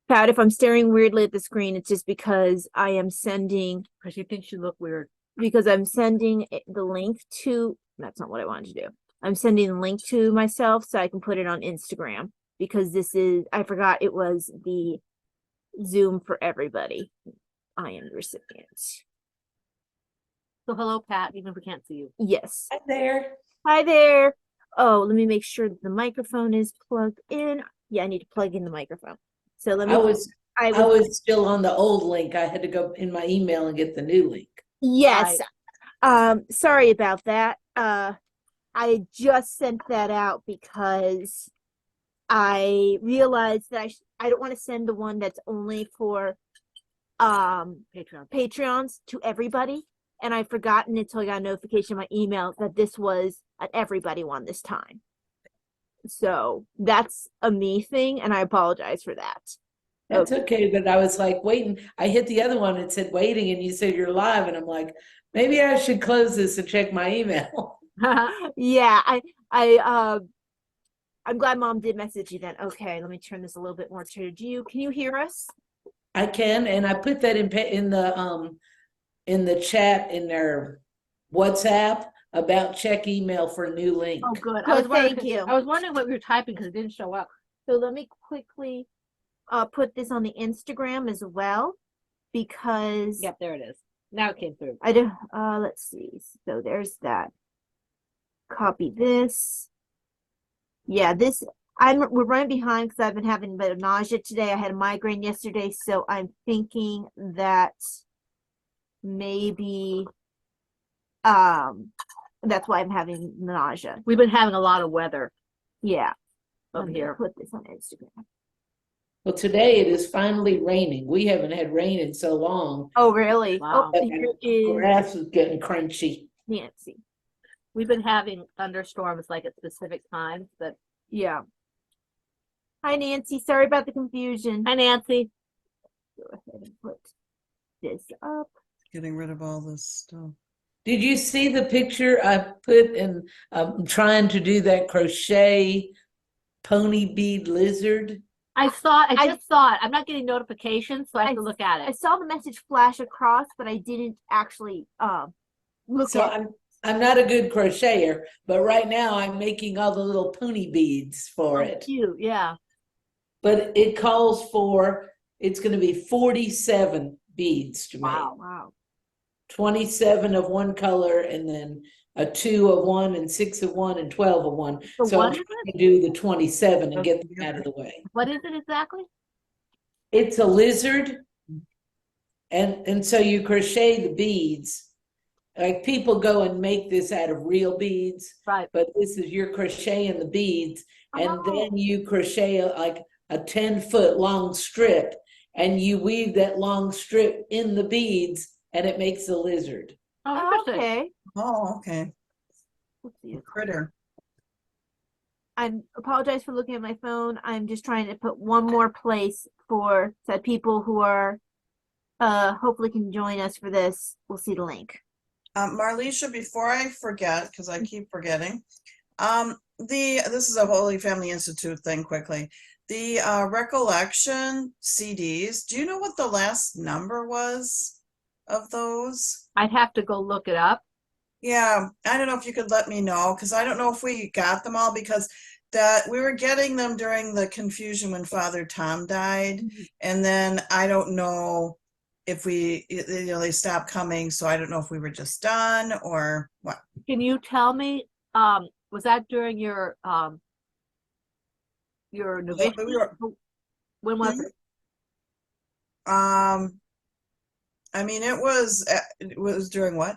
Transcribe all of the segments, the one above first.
Pat, if I'm staring weirdly at the screen, it's just because I am sending, Because you think you look weird. because I'm sending the link to, that's not what I wanted to do. I'm sending the link to myself so I can put it on Instagram because this is, I forgot it was the Zoom for everybody. I am the recipient. So hello, Pat, even if we can't see you. Yes. Hi there. Hi there. Oh, let me make sure that the microphone is plugged in. Yeah, I need to plug in the microphone. So let me. I was still on the old link. I had to go in my email and get the new link. Yes. Right. Sorry about that. I just sent that out because I realized that I don't want to send the one that's only for Patreons to everybody. And I've forgotten until I got a notification in my email that this was an everybody one this time. So that's a me thing, and I apologize for that. That's okay, but I was like waiting. I hit the other one. It said waiting, and you said you're live, and I'm like, maybe I should close this and check my email. Yeah, I'm glad Mom did message you then. Okay, let me turn this a little bit more to you. Can you hear us? I can, and I put that in the chat in their WhatsApp about check email for a new link. Oh, good. Good, thank you. I was wondering what we were typing because it didn't show up. So let me quickly put this on the Instagram as well because Yep, there it is. Now it came through. I do. Let's see. So there's that. Copy this. Yeah, this we're running behind because I've been having a bit of nausea today. I had a migraine yesterday, so I'm thinking that maybe that's why I'm having nausea. We've been having a lot of weather Yeah. up Let me here. put this on Instagram. Well, today it is finally raining. We haven't had rain in so long. Oh, really? Wow. Oh, here is Grass is getting crunchy. Nancy. We've been having thunderstorms like at specific times, but Yeah. Hi, Nancy. Sorry about the confusion. hi, Nancy. Go ahead and put this up. Getting rid of all this stuff. Did you see the picture I put in trying to do that crochet pony bead lizard? I just saw it. I'm not getting notifications, so I have to look at I it. saw the message flash across, but I didn't actually look So at it. I'm not a good crocheter, but right now I'm making all the little pony beads for it. Cute, yeah. But it calls for, it's going to be 47 beads to make. Wow. 27 of one color, and then a 2 of one, and 6 of one, and 12 of one. So So what I'm is trying to do the 27 and get them out of the way. What is it exactly? It's a lizard, and so you crochet the beads. Like people go and make this out of real beads, Right. but this is you're crocheting the beads, and Oh. then you crochet like a 10-foot long strip, and you weave that long strip in the beads, and it makes a lizard. Oh, interesting. Okay. Oh, okay. Let's see. Critter. I apologize for looking at my phone. I'm just trying to put one more place for so that people who are hopefully can join us for this. We'll see the link. Marlisha, before I forget, because I keep forgetting, this is a Holy Family Institute thing quickly. The recollection CDs, do you know what the last number was of those? I'd have to go look it up. Yeah, I don't know if you could let me know, because I don't know if we got them all, because that we were getting them during the confusion when Father Tom died, and then I don't know if we, they stopped coming, so I don't know if we were just done or what. Can you tell me, was that during your novitiate? When was it? I mean, it was during what?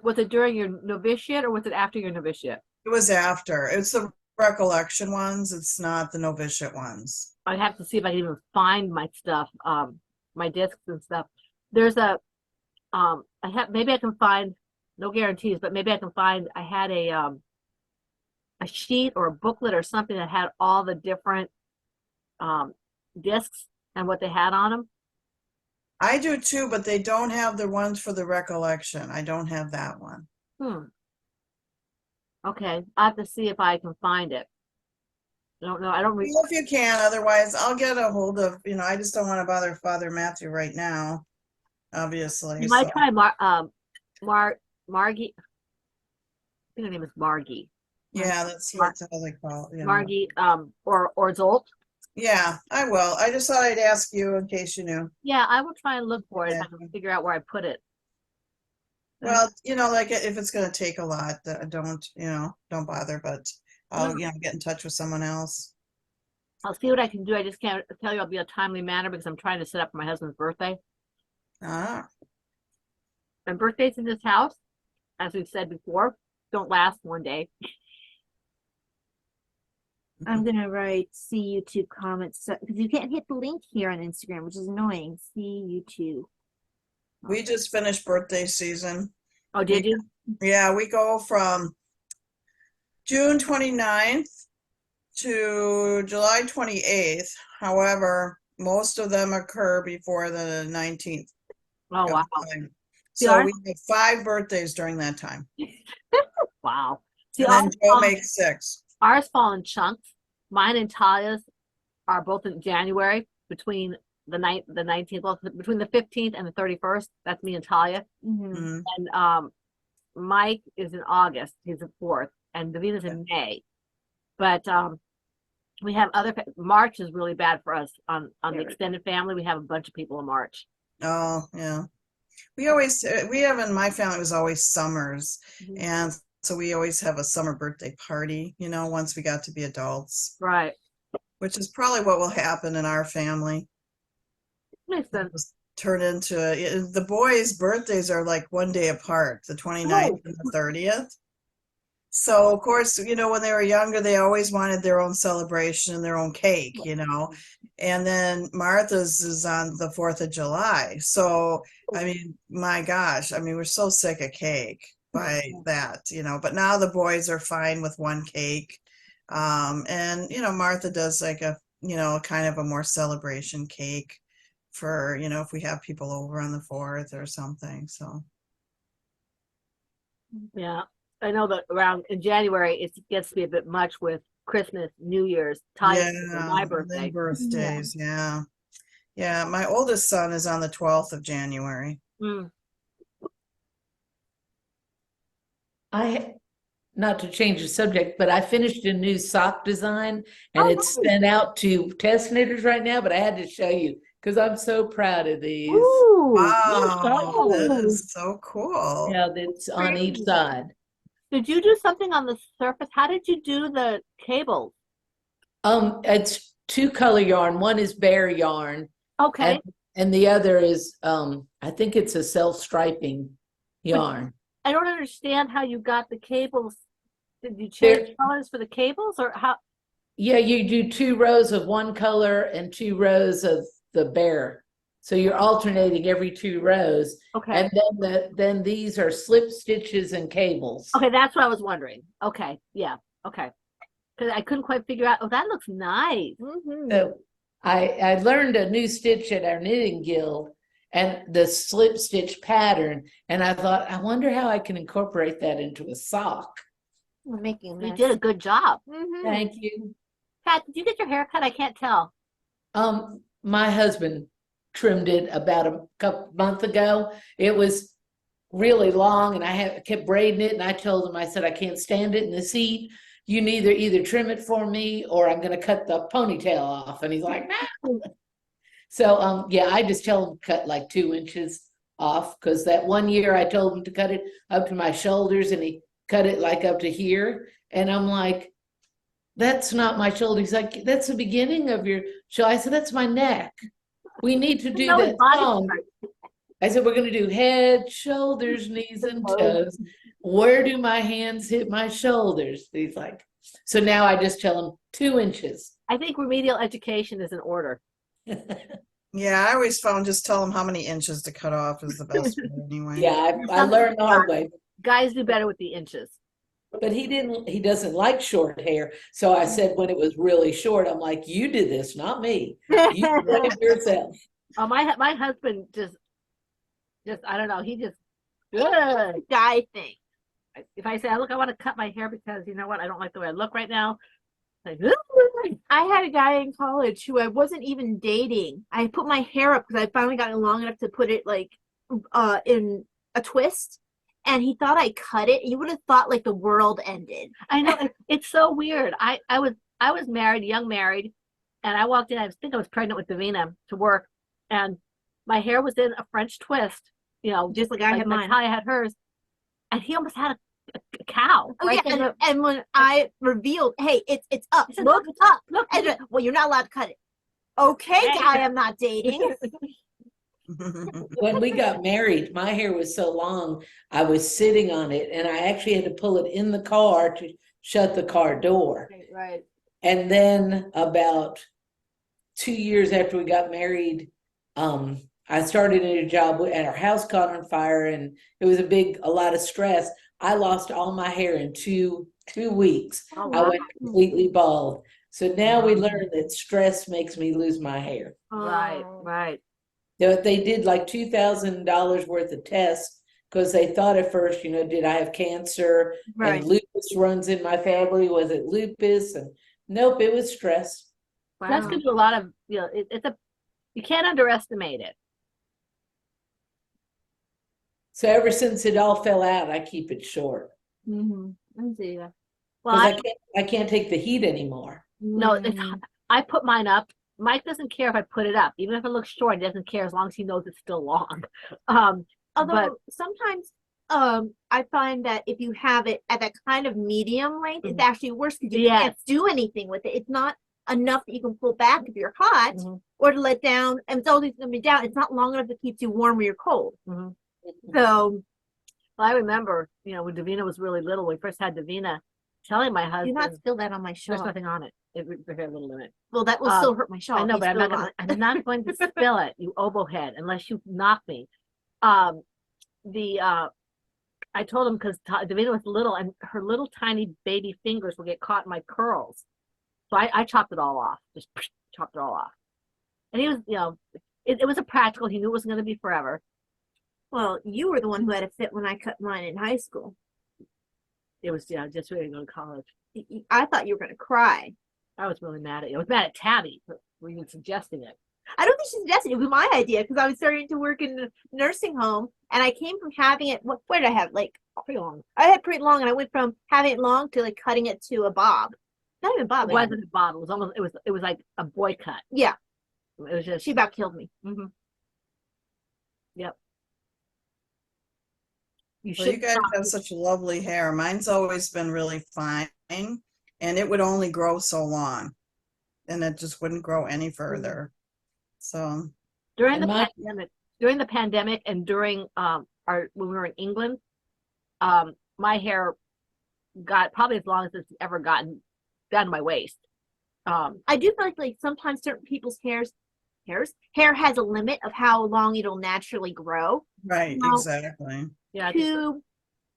Was it during your novitiate or was it after your novitiate? It was after. It's the recollection ones. It's not the novitiate ones. I'd have to see if I can even find my stuff, my discs and stuff. There's a, maybe I can find, no guarantees, but maybe I can find, I had a sheet or a booklet or something that had all the different discs and what they had on them. I do too, but they don't have the ones for the recollection. I don't have that one. Okay, I have to see if I can find it. I don't know. I don't. Well, if you can, otherwise I'll get a hold of, I just don't want to bother Father Matthew right now, obviously. You might So, try Margie. I think her name is Margie. yeah, that's what they call it. Yeah. Margie, or Zolt. Yeah, I will. I just thought I'd ask you in case you knew. Yeah, I will try and look for it if I Yeah. can figure out where I put it. Well, like if it's going to take a lot, don't bother, but I'll, No. get in touch with someone else. I'll see what I can do. I just can't tell you I'll be a timely manner because I'm trying to set up for my husband's birthday. Ah, And birthdays in this house, as we've said before, don't last one day. I'm gonna write see YouTube comments because you can't hit the link here on Instagram, which is annoying. See YouTube. we just finished birthday season. Oh, did you? Yeah, we go from June 29th to July 28th. However, most of them occur before the 19th. Oh, wow. See, So we have 5 birthdays during that time. Wow. See, And then Joe makes 6. ours fall in chunks. Mine and Talia's are both in January between the 19th, well, between the 15th and the 31st. That's me and Talia. Mm-hmm. And Mike is in August. He's the 4th, and Davina's in May. But we have March is really bad for us on the extended family. We have a bunch of people in March. Oh, yeah. We have in my family, it was always summers. Mhm. And so we always have a summer birthday party, once we got to be adults, Right. which is probably what will happen in our family. Makes sense. Just turn into the boys' birthdays are like one day apart, the 29th and the 30th. So of course, when they were younger, they always wanted their own celebration and their own cake, and then Martha's is on the 4th of July. So, I mean, my gosh, we're so sick of cake by that, but now the boys are fine with one cake. And, Martha does like a, kind of a more celebration cake for, if we have people over on the 4th or something. So, Yeah. I know that around in January it gets to be a bit much with Christmas, New Year's, Talia's and my and then birthday. birthdays, yeah. Yeah, my oldest son is on the 12th of January. Mm. Not to change the subject, but I finished a new sock design and Oh, it's nice. sent out to test knitters right now, but I had to show you because I'm so proud of these. Ooh, Wow, that nice. is so cool. Yeah, that's on each side. Did you do something on the surface? How did you do the cables? It's 2 color yarn. One is bare yarn. Okay. And the other is I think it's a self-striping yarn. I don't understand how you got the cables. Did you change colors for the cables or how? Yeah, you do 2 rows of one color and 2 rows of the bare. So you're alternating every 2 rows. Okay. And then these are slip stitches and cables. Okay, that's what I was wondering. Okay, yeah, okay. Because I couldn't quite figure out. Oh, that looks nice. Mm-hmm. So I learned a new stitch at our knitting guild and the slip stitch pattern. And I thought, I wonder how I can incorporate that into a sock. We're making You this. did a good job. Mm-hmm. Thank you. Pat, did you get your hair cut? I can't tell. My husband trimmed it about a month ago. It was really long and I kept braiding it. And I told him, I said, I can't stand it in the seat. You either trim it for me or I'm going to cut the ponytail off. And he's like, no. So, yeah, I just tell him to cut like 2 inches off because that one year I told him to cut it up to my shoulders and he cut it like up to here. And I'm like, that's not my shoulder. He's like, that's the beginning of your show. I said, that's my neck. We need to do that song. I said, we're going to do head, shoulders, knees, and toes. Where do my hands hit my shoulders? He's like, so now I just tell him 2 inches. I think remedial education is in order. Yeah, I always found just tell them how many inches to cut off is the best way anyway. Yeah, I learned the hard way. Guys do better with the inches. But he doesn't like short hair. So I said when it was really short, I'm like, you did this, not me. You did it yourself. Oh, my husband just I don't know. He just good guy thing. If I say, look, I want to cut my hair because you know what, I don't like the way I look right now. Like, I had a guy in college who I wasn't even dating. I put my hair up because I finally got it long enough to put it like in a twist, and he thought I cut it. You would have thought like the world ended. I know it's so weird. I was married, young married, and I walked in. I think I was pregnant with Davina to work, and my hair was in a French twist. Just like I had mine. Talia had hers, and he almost had a cow. Oh right yeah, there. and when I revealed, hey, it's up, I said, look up, look. and well, you're not allowed to cut it. Okay, Hey. guy, I'm not dating. When we got married, my hair was so long, I was sitting on it and I actually had to pull it in the car to shut the car door. Right. And then about 2 years after we got married, I started a new job and our house caught on fire and it was a lot of stress. I lost all my hair in two weeks. Oh, I wow. went completely bald. So now we Wow. learned that stress makes me lose my hair. Right. Oh. Right. They did like $2,000 worth of tests because they thought at first, did I have cancer? Right. And lupus runs in my family. Was it lupus? And nope, it was stress. That's Wow. going to do a lot of, you can't underestimate it. So ever since it all fell out, I keep it short Mm-hmm. I see that. Well, because I can't take the heat anymore. no, Mm. I put mine up. Mike doesn't care if I put it up, even if it looks short. He doesn't care as long as he knows it's still long. Although but sometimes I find that if you have it at that kind of medium length, it's Mhm. actually worse because you Yes. can't do anything with it. It's not enough that you can pull back if you're hot Mhm. or to let down, and it's always going to be down. It's not long enough to keep you warm or you're cold. Mhm. So I remember, when Davina was really little, when we first had Davina, telling my do husband, not spill that on my there's shawl. nothing on it. It was very little in it. Well, that will Um, still hurt my shawl. I know, if but you spill it on it. I'm not going to spill it, you oboe head, unless you knock me. I told him because Davina was little and her little tiny baby fingers will get caught in my curls. So I chopped it all off, just chopped it all off. And he was, it was a practical, he knew it wasn't going to be forever. Well, you were the one who had a fit when I cut mine in high school. It was, just ready to go to college. I thought you were going to cry. I was really mad at you. I was mad at Tabby for even suggesting it. I don't think she suggested it. It was my idea because I was starting to work in a nursing home, and I came from having it. Where did I have? Like Pretty long. I had pretty long, and I went from having it long to like cutting it to a bob. Not even bob. It wasn't a bottle. It was almost. It was like a boy cut. Yeah, It was just. she about killed me. Mhm. Yep. You Well, you should guys stop. have such lovely hair. Mine's always been really fine, and it would only grow so long, and it just wouldn't grow any further. So, during And the my- pandemic and during when we were in England, my hair got probably as long as it's ever gotten down to my waist. I do feel like sometimes certain people's hair has a limit of how long it'll naturally grow. right, Well, exactly. Yeah, I think so.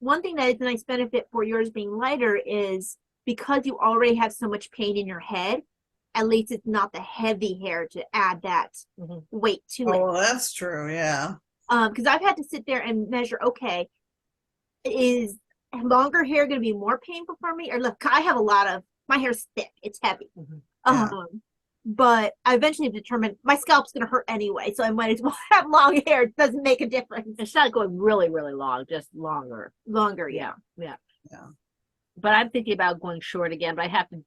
One thing that is a nice benefit for yours being lighter is because you already have so much pain in your head, at least it's not the heavy hair to add that Mhm. weight to Oh, it. well, that's true. Yeah. Because I've had to sit there and measure, okay, is longer hair going to be more painful for me? Or look, I have my hair's thick, it's heavy. Mhm. Yeah. But I eventually determined my scalp's going to hurt anyway, so I might as well have long hair. It doesn't make a difference. It's not going really, really long, just longer. Longer, yeah. Yeah. Yeah. But I'm thinking about going short again, but I have to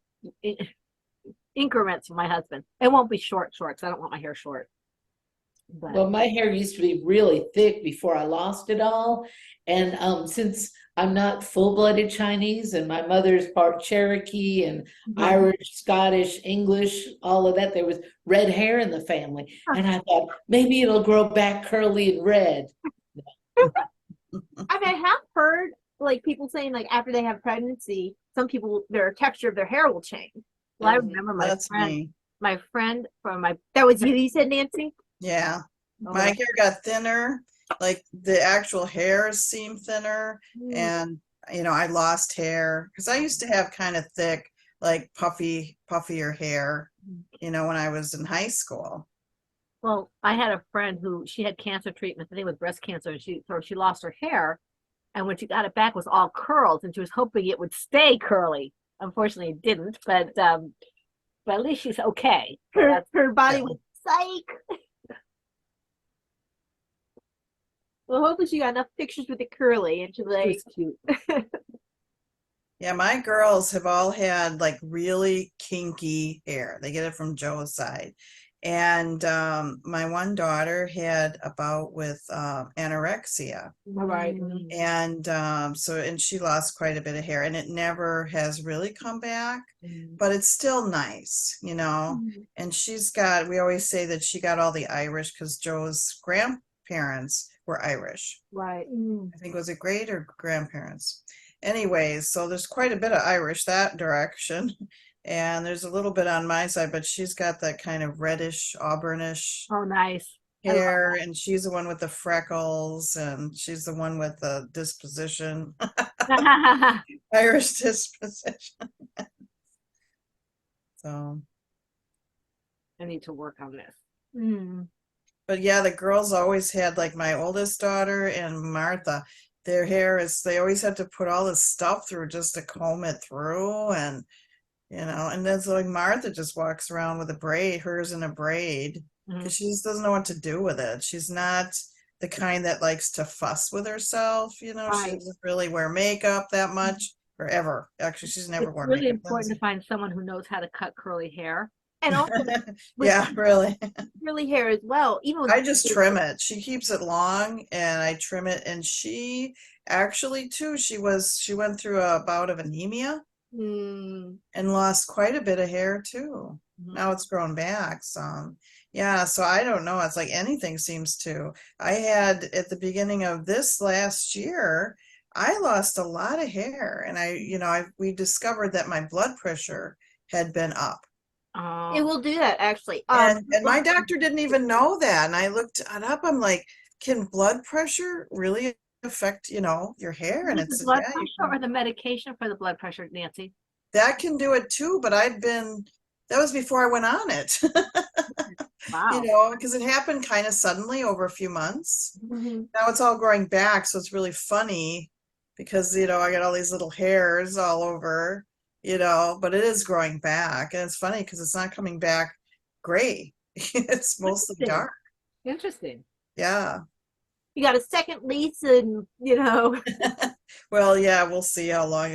increments for my husband. It won't be short because I don't want my hair short. But Well, my hair used to be really thick before I lost it all. And since I'm not full-blooded Chinese and my mother's part Cherokee and Irish, Scottish, English, all of that, there was red hair in the family. And I thought maybe it'll grow back curly and red. I have heard people saying after they have pregnancy, some people their texture of their hair will change. well, I remember That's me. my friend from my That was you said, Nancy? Yeah. oh, My hair got thinner, like the actual hairs seem thinner, and I lost hair because I used to have kind of thick, like puffier hair, when I was in high school. well, I had a friend who she had cancer treatment, I think with breast cancer, and she lost her hair, and when she got it back, it was all curls, and she was hoping it would stay curly. unfortunately it didn't, but at least she's okay. So Her body Yeah. was psych. Well, hopefully she got enough pictures with the curly, and she's she like, was cute. Yeah, my girls have all had like really kinky hair. They get it from Joe's side. And my one daughter had a bout with anorexia. All right. And and she lost quite a bit of hair, and it never has really come back, Mm. but it's still nice, you know. And we always say that she got all the Irish because Joe's grandparents were Irish. Right. I think was it great or grandparents? Anyways, so there's quite a bit of Irish that direction. And there's a little bit on my side, but she's got that kind of reddish, auburnish Oh, nice. I love hair, and she's the one with the freckles, and she's the one with the disposition, that. Irish disposition. So, I need to work on this. but yeah, the girls always had, like my oldest daughter and Martha, their hair they always had to put all this stuff through just to comb it through, and and then so like Martha just walks around with a braid, hers in a braid, because she just doesn't know what to do with it. She's not the kind that likes to fuss with herself, she Right. doesn't really wear makeup that much, or ever. Actually, she's never It's worn really makeup. important to find someone who knows how to cut curly hair. and also with Yeah, really. curly hair as well. Even with I just trim it. She keeps it long, and I trim it. And she actually too, she went through a bout of anemia and lost quite a bit of hair too. Now it's grown back some. Yeah, so I don't know. It's like anything seems to. I had at the beginning of this last year, I lost a lot of hair, and we discovered that my blood pressure had been up. It will do that actually. And my doctor didn't even know that. And I looked it up. I'm like, can blood pressure really affect, your hair? And Is it's the blood yeah, pressure or the medication for the blood pressure, Nancy? that can do it too. But that was before I went on it. Wow. Because it happened kind of suddenly over a few months. Mm-hmm. Now it's all growing back, so it's really funny because I got all these little hairs all over, but it is growing back, and it's funny because it's not coming back gray. It's mostly Interesting. dark. Interesting. Yeah. You got a second lease, and Well, yeah, we'll see how long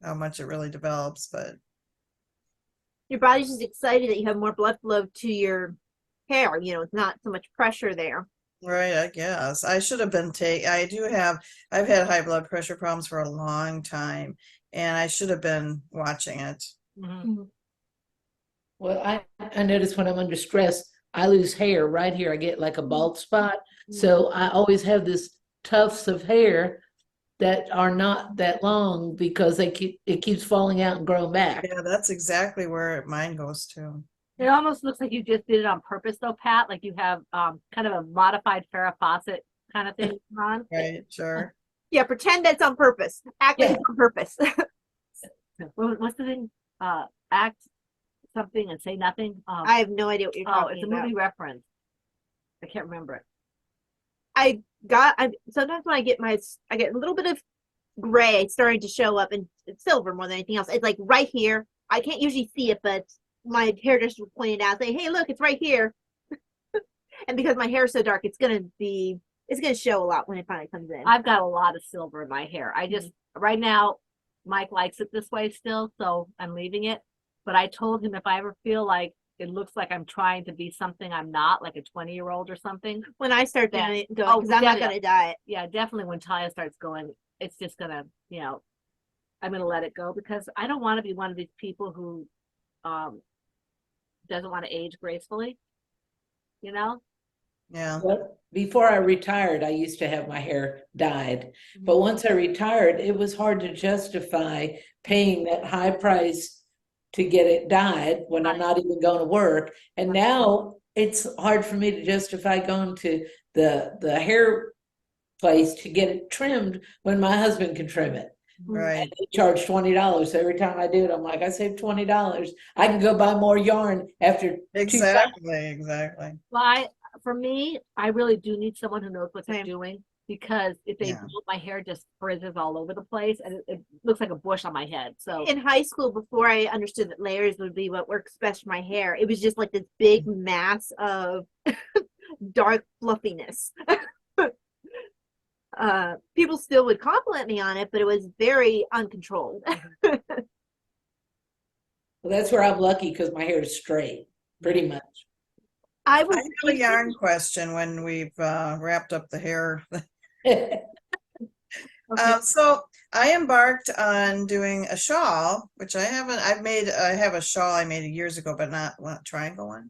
how much it really develops, but your body's just excited that you have more blood flow to your hair. It's not so much pressure there. right, I guess. I should have been I've had high blood pressure problems for a long time, and I should have been watching it. Well, I notice when I'm under stress, I lose hair right here. I get like a bald spot. So I always have this tufts of hair that are not that long because it keeps falling out and growing back. Yeah, that's exactly where mine goes to. It almost looks like you just did it on purpose though, Pat, like you have kind of a modified Farrah Fawcett kind of thing on. Right, sure. Yeah, pretend that's on purpose. Act like it's on purpose. What's the thing? Act something and say nothing. I have no idea what you're talking it's a about. movie reference. I can't remember it. Sometimes when I get a little bit of gray starting to show up, and it's silver more than anything else. It's like right here. I can't usually see it, but my hairdresser will point it out, say, "Hey, look, it's right here." And because my hair is so dark, it's gonna show a lot when it finally comes in. I've got a lot of silver in my hair. I just right now, Mike likes it this way still, so I'm leaving it. But I told him if I ever feel like it looks like I'm trying to be something I'm not, like a 20-year-old or something. When I start doing it, Oh, because I'm not gonna dye it. Yeah, definitely when Talia starts going, it's just gonna, I'm gonna let it go because I don't want to be one of these people who doesn't want to age gracefully. Yeah. Well, before I retired, I used to have my hair dyed. But once I retired, it was hard to justify paying that high price to get it dyed when I'm not even going to work. And now it's hard for me to justify going to the hair place to get it trimmed when my husband can trim it. Right. And they charge $20 every time I do it. I'm like, I saved $20. I can go buy more yarn after Exactly. Well, for me, I really do need someone who knows what they're doing because if they Yeah. don't, my hair just frizzes all over the place and it looks like a bush on my head. So In high school, before I understood that layers would be what works best for my hair, it was just like this big mass of dark fluffiness. People still would compliment me on it, but it was very uncontrolled. Well, that's where I'm lucky because my hair is straight, pretty much. I I was have a yarn question when we've wrapped up the hair. okay. So I embarked on doing a shawl, which I haven't. I have a shawl I made years ago, but not a triangle one.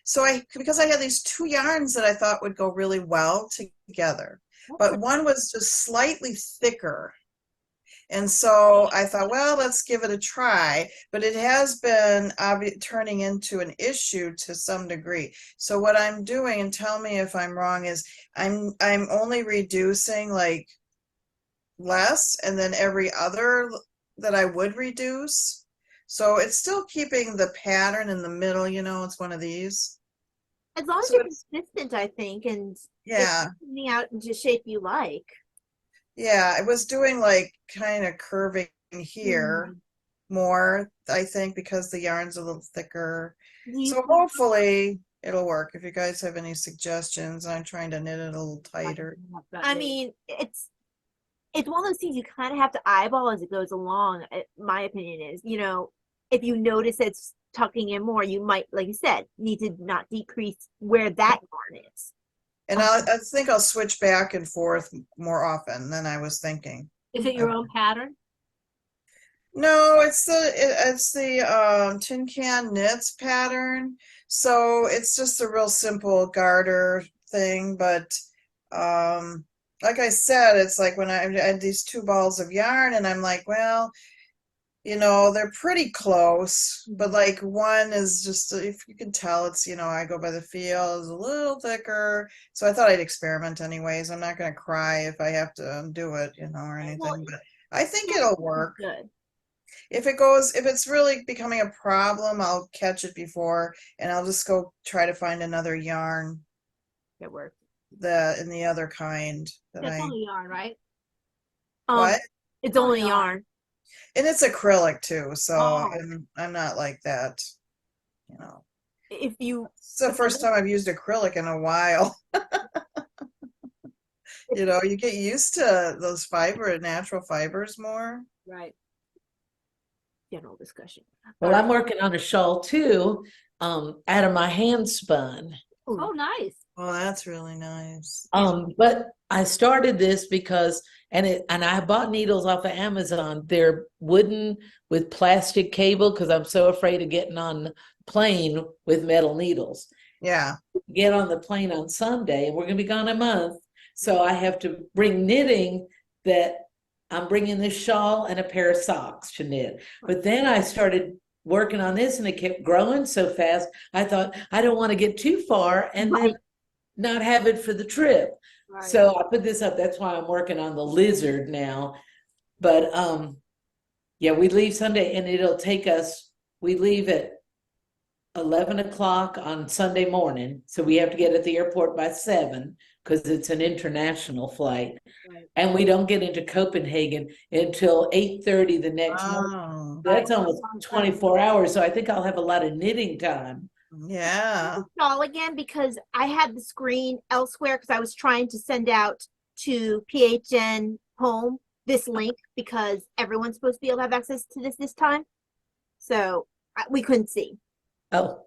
So because I had these two yarns that I thought would go really well together, but one was just slightly thicker. And so I thought, well, let's give it a try. But it has been turning into an issue to some degree. So what I'm doing, and tell me if I'm wrong, is I'm only reducing like less, and then every other that I would reduce. So it's still keeping the pattern in the middle. It's one of these. As long as So you're consistent, I think, and Yeah. it's coming out into shape you like. Yeah, I was doing like kind of curving here more, I think, because the yarn's a little thicker. Do you So hopefully it'll work. If you guys have any suggestions, I'm trying to knit it a little tighter. I mean, it's one of those things you kind of have to eyeball as it goes along. My opinion is, if you notice it's tucking in more, you might, like you said, need to not decrease where that yarn is. And I think I'll switch back and forth more often than I was thinking. is it your own pattern? No, it's the Tin Can Knits pattern. So it's just a real simple garter thing, but like I said, it's like when I had these two balls of yarn and I'm like, well, they're pretty close, but like one is just, if you can tell, it's, I go by the feel, is a little thicker. So I thought I'd experiment anyways. I'm not going to cry if I have to do it, or anything, Well, but I think it'll work. Good. If it's really becoming a problem, I'll catch it before and I'll just go try to find another yarn It works. in the other kind that That's only yarn, right? what? It's only yarn. And it's acrylic too, so Oh. I'm not like that, If you It's the first time I've used acrylic in a while. You get used to those natural fibers more. Right. general discussion. Well, I'm working on a shawl too, out of my hand spun. Oh, nice. Oh, that's really nice. But I started this because, and I bought needles off of Amazon. They're wooden with plastic cable because I'm so afraid of getting on the plane with metal needles. Yeah. Get on the plane on Sunday and we're going to be gone a month. So I have to bring knitting that I'm bringing this shawl and a pair of socks to knit. But then I started working on this and it kept growing so fast. I thought I don't want to get too far and then not have it for the trip. Right. So I put this up. That's why I'm working on the lizard now. But yeah, we leave Sunday and it'll take us, we leave at 11 o'clock on Sunday morning. So we have to get at the airport by 7 because it's an international flight. Right. And we don't get into Copenhagen until 8:30 the next morning. Oh, That's almost 24 hours. So I think I'll have a lot of knitting time. yeah. Shawl again because I had the screen elsewhere because I was trying to send out to PHN home this link because everyone's supposed to be able to have access to this time. So we couldn't see. Oh,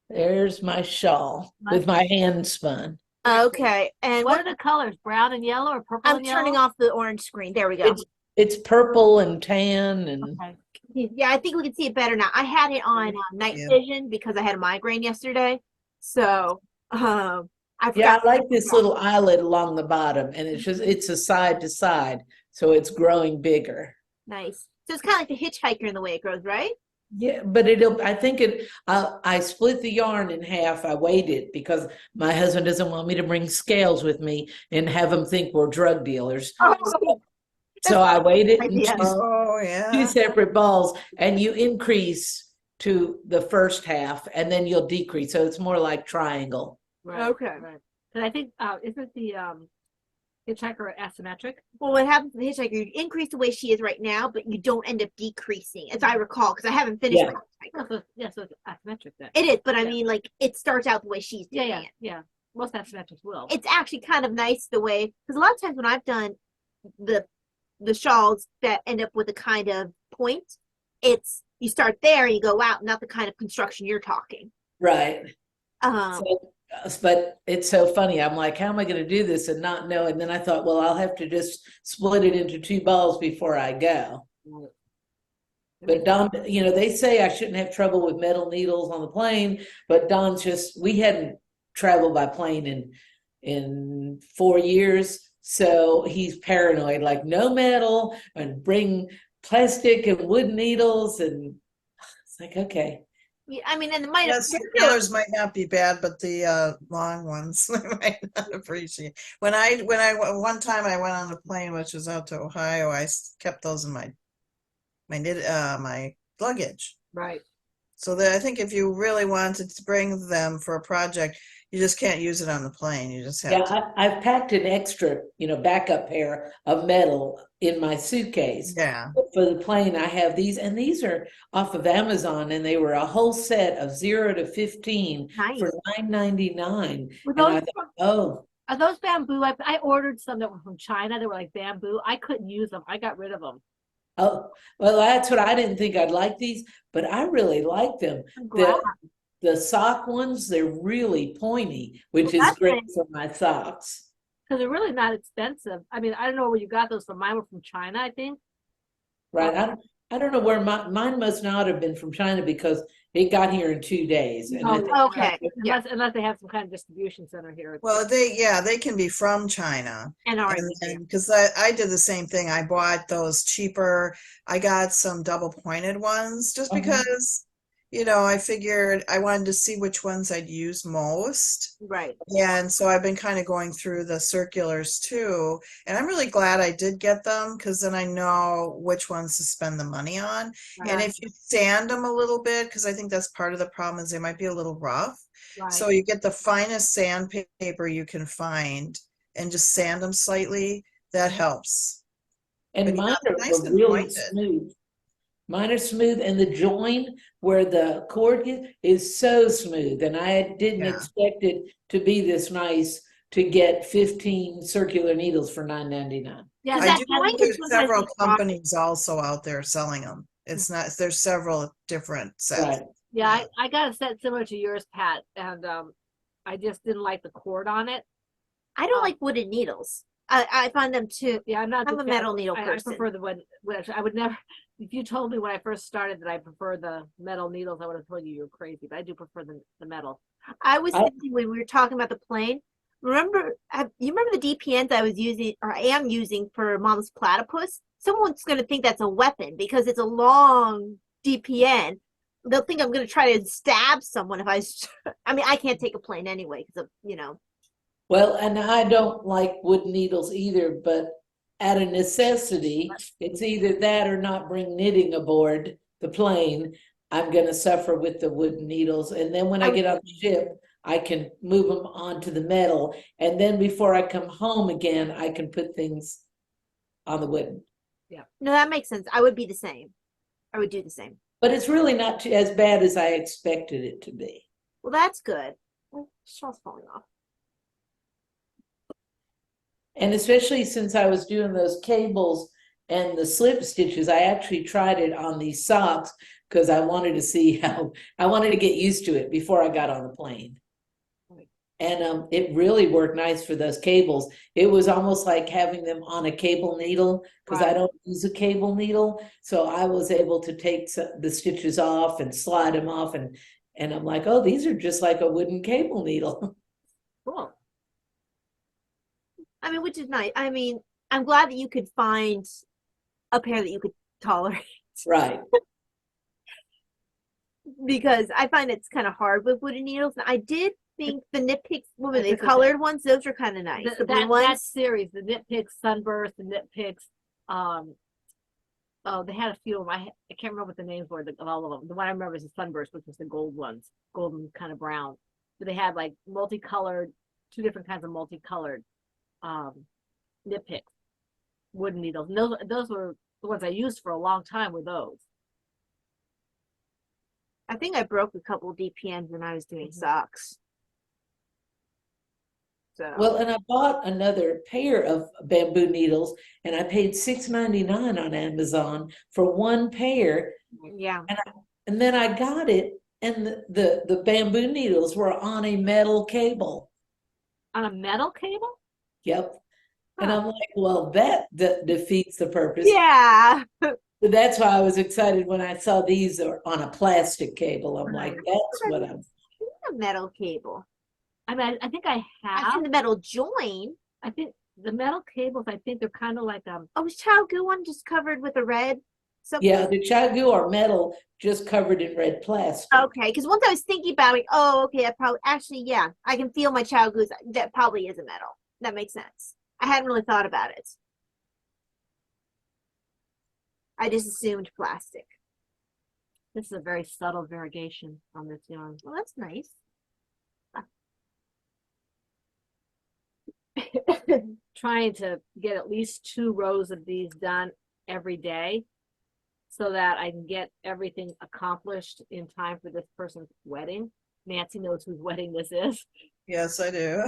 there's my shawl with my hand spun. Okay. And What are the colors? Brown and yellow or purple I'm and yellow? turning off the orange screen. There we go. It's purple and tan and Okay. Yeah, I think we can see it better now. I had it on night Yeah. vision because I had a migraine yesterday. So I yeah, forgot. I like this little eyelet along the bottom and it's a side to side. So it's growing bigger. Nice. So it's kind of like the hitchhiker in the way it grows, right? Yeah, but I split the yarn in half. I weighed it because my husband doesn't want me to bring scales with me and have him think we're drug dealers. So I weighed it in idea. Oh, two yeah. separate balls and you increase to the first half and then you'll decrease. So it's more like triangle. Right. Okay. Right. But I think isn't the hitchhiker asymmetric? Well, what happens to the hitchhiker? You increase the way she is right now, but you don't end up decreasing, as I recall, because I haven't finished Yeah. my hitchhiker. So it's asymmetric then. It is, but I Yeah. mean, like, it starts out the way she's doing it. Yeah. Most asymmetrics will. It's actually kind of nice the way, because a lot of times when I've done the shawls that end up with a kind of point, it's you start there and you go out, not the kind of construction you're talking. Right. Um, But it's so funny. I'm like, how am I going to do this and not know? And then I thought, well, I'll have to just split it into 2 balls before I go. But Don, they say I shouldn't have trouble with metal needles on the plane, but Don's we hadn't traveled by plane in 4 years. So he's paranoid, like no metal and bring plastic and wood needles. And it's like, okay. yeah, I mean, and it might have Circulars might not be bad, but the long ones I might not appreciate. One time I went on a plane, which was out to Ohio, I kept those in my luggage. Right. So that I think if you really wanted to bring them for a project, you just can't use it on the plane. You just have to. I've packed an extra, backup pair of metal in my suitcase. Yeah. But for the plane, I have these, and these are off of Amazon, and they were a whole set of 0 to 15 nice. for $9.99. Were And I those thought, oh, Are those bamboo? I ordered some that were from China. They were like bamboo. I couldn't use them. I got rid of them. well, that's what I didn't think I'd like these, but I really like them. I'm glad. The sock ones, they're really pointy, which is That's great nice. for my socks. Because they're really not expensive. I mean, I don't know where you got those from. Mine were from China, I think. Right. I don't know where mine must not have been from China because it got here in 2 days. And Okay. Yeah. Unless they have some kind of distribution center here. Well, they can be from China. And ours. Because I did the same thing. I bought those cheaper. I got some double pointed ones just because, I figured I wanted to see which ones I'd use most. Right. And so I've been kind of going through the circulars too. And I'm really glad I did get them because then I know which ones to spend the money on. And if you sand them a little bit, because I think that's part of the problem is they might be a little rough. Right. So you get the finest sandpaper you can find and just sand them slightly. That helps. And But mine are nice and really pointed. smooth. Mine are smooth, and the join where the cord is so smooth. And I didn't Yeah. expect it to be this nice to get 15 circular needles for $9.99. Yeah, I do joint think there's is sometimes several it's rough. companies also out there selling them. It's not, there's several different sets. Right. yeah. I got a set similar to yours, Pat, and I just didn't like the cord on it. I don't like wooden needles. I find them too. Yeah, I'm not. I'm a big metal fan. needle I person. prefer the one. I would never. If you told me when I first started that I prefer the metal needles, I would have told you were crazy. But I do prefer the metal. I was thinking when we were talking about the plane. You remember the DPNs I was using or I am using for Mom's platypus? Someone's going to think that's a weapon because it's a long DPN. They'll think I'm going to try to stab someone if I mean, I can't take a plane anyway because of, Well, and I don't like wooden needles either, but out of necessity, it's either that or not bring knitting aboard the plane. I'm going to suffer with the wooden needles. And then when I get on the ship, I can move them onto the metal. And then before I come home again, I can put things on the wooden. No, that makes sense. I would be the same. I would do the same. But it's really not as bad as I expected it to be. Well, that's good. Oh, shawl's falling off. And especially since I was doing those cables and the slip stitches, I actually tried it on these socks because I wanted to see I wanted to get used to it before I got on the plane. And it really worked nice for those cables. It was almost like having them on a cable needle because I don't use a cable needle. So I was able to take the stitches off and slide them off. And I'm like, oh, these are just like a wooden cable needle. Cool. I mean, which is nice. I mean, I'm glad that you could find a pair that you could tolerate. Right. Because I find it's kind of hard with wooden needles. And I did think the Knit Picks, what were they, colored ones? Those are kind of nice. The blue That ones. series, the Knit Picks, Sunburst, the Knit Picks. Oh, they had a few of them. I can't remember what the names were of all of them. The one I remember is the Sunburst, which was the gold ones, golden kind of brown. But they had like multicolored two different kinds of multicolored knit picks, wooden needles. And those were the ones I used for a long time. Were those? I think I broke a couple DPNs when I was doing socks. So Well, and I bought another pair of bamboo needles, and I paid $6.99 on Amazon for one pair. yeah. And then I got it, and the bamboo needles were on a metal cable. On a metal cable? Yep. And Huh. I'm like, well, that defeats the purpose. Yeah. So that's why I was excited when I saw these are on a plastic cable. I'm like, that's what I'm. A metal cable. I mean, I think I I've have. seen the metal join. I think the metal cables, I think they're kind of like Oh, was Chow Goo one just covered with a red? Something? Yeah, the chagu are metal, just covered in red plastic. Okay, because once I was thinking about it, oh, okay, that probably actually, yeah, I can feel my Chow Goos. That probably is a metal. That makes sense. I hadn't really thought about it. I just assumed plastic. this is a very subtle variegation on this yarn. Well, that's nice. Trying to get at least 2 rows of these done every day so that I can get everything accomplished in time for this person's wedding. Nancy knows whose wedding this is. Yes, I do.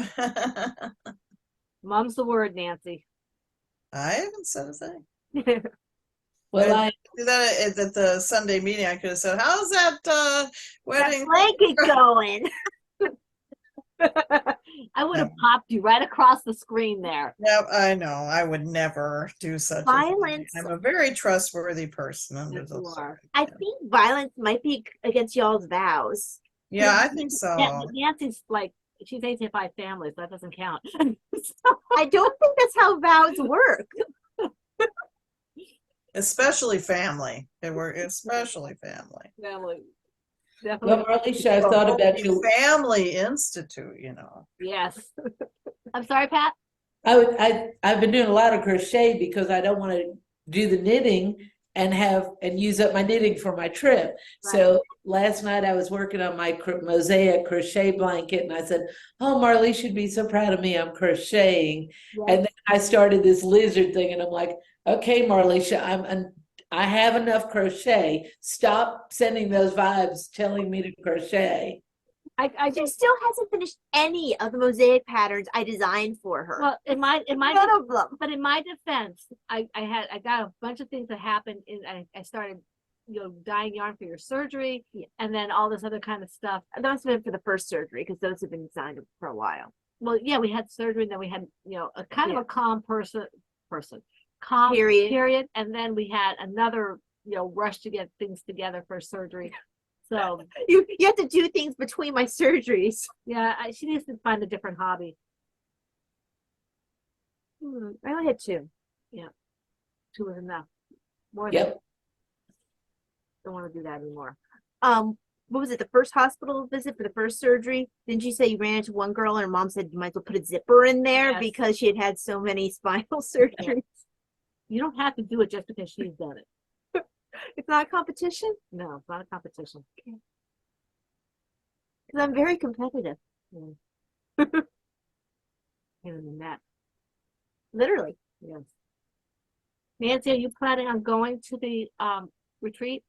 Mum's the word, Nancy. I haven't said a thing. Well, I Do that at the Sunday meeting. I could have said, "How's that That wedding?" blanket going. I would have popped you right across the screen there. Yep, I know. I would never do such a thing. Violence. I'm a very trustworthy person under Yes, you those are. I think violence might be against y'all's vows. Yeah, I think so. Nancy's like, she's 85 families, so that doesn't count. I don't think that's how vows work. Especially family. They were especially family. Family. well, Definitely. Marlisha, I've thought about you. Family Institute, you know. Yes. I'm sorry, Pat. I've been doing a lot of crochet because I don't want to do the knitting and use up my knitting for my trip. Right. So last night I was working on my mosaic crochet blanket, and I said, "Oh, Marlie should be so proud of me. I'm crocheting." Yes. And then I started this lizard thing, and I'm like, "Okay, Marlisha, I have enough crochet. Stop sending those vibes telling me to crochet." I She just still hasn't finished any of the mosaic patterns I designed for her. well in my None of them. but in my defense, I got a bunch of things that happened I started, dyeing yarn for your surgery, and then all this other kind of stuff. That must have been for the first surgery because those have been designed for a while. Well, yeah, we had surgery, and then we had, a kind of Yeah. a calm calm Period. and then we had another, rush to get things together for surgery. So You have to do things between my surgeries. yeah, she needs to find a different hobby. I only had 2. 2 is enough. More than Yep. don't want to do that anymore. What was it? The first hospital visit for the first surgery? Didn't you say you ran into one girl and her mom said you might as well put a zipper in there Yes. because she had had so many spinal surgeries? You don't have to do it just because she's done it. It's not a competition No, it's not a competition. because I'm very competitive, Pain in the neck. literally. Yes. Nancy, are you planning on going to the retreat?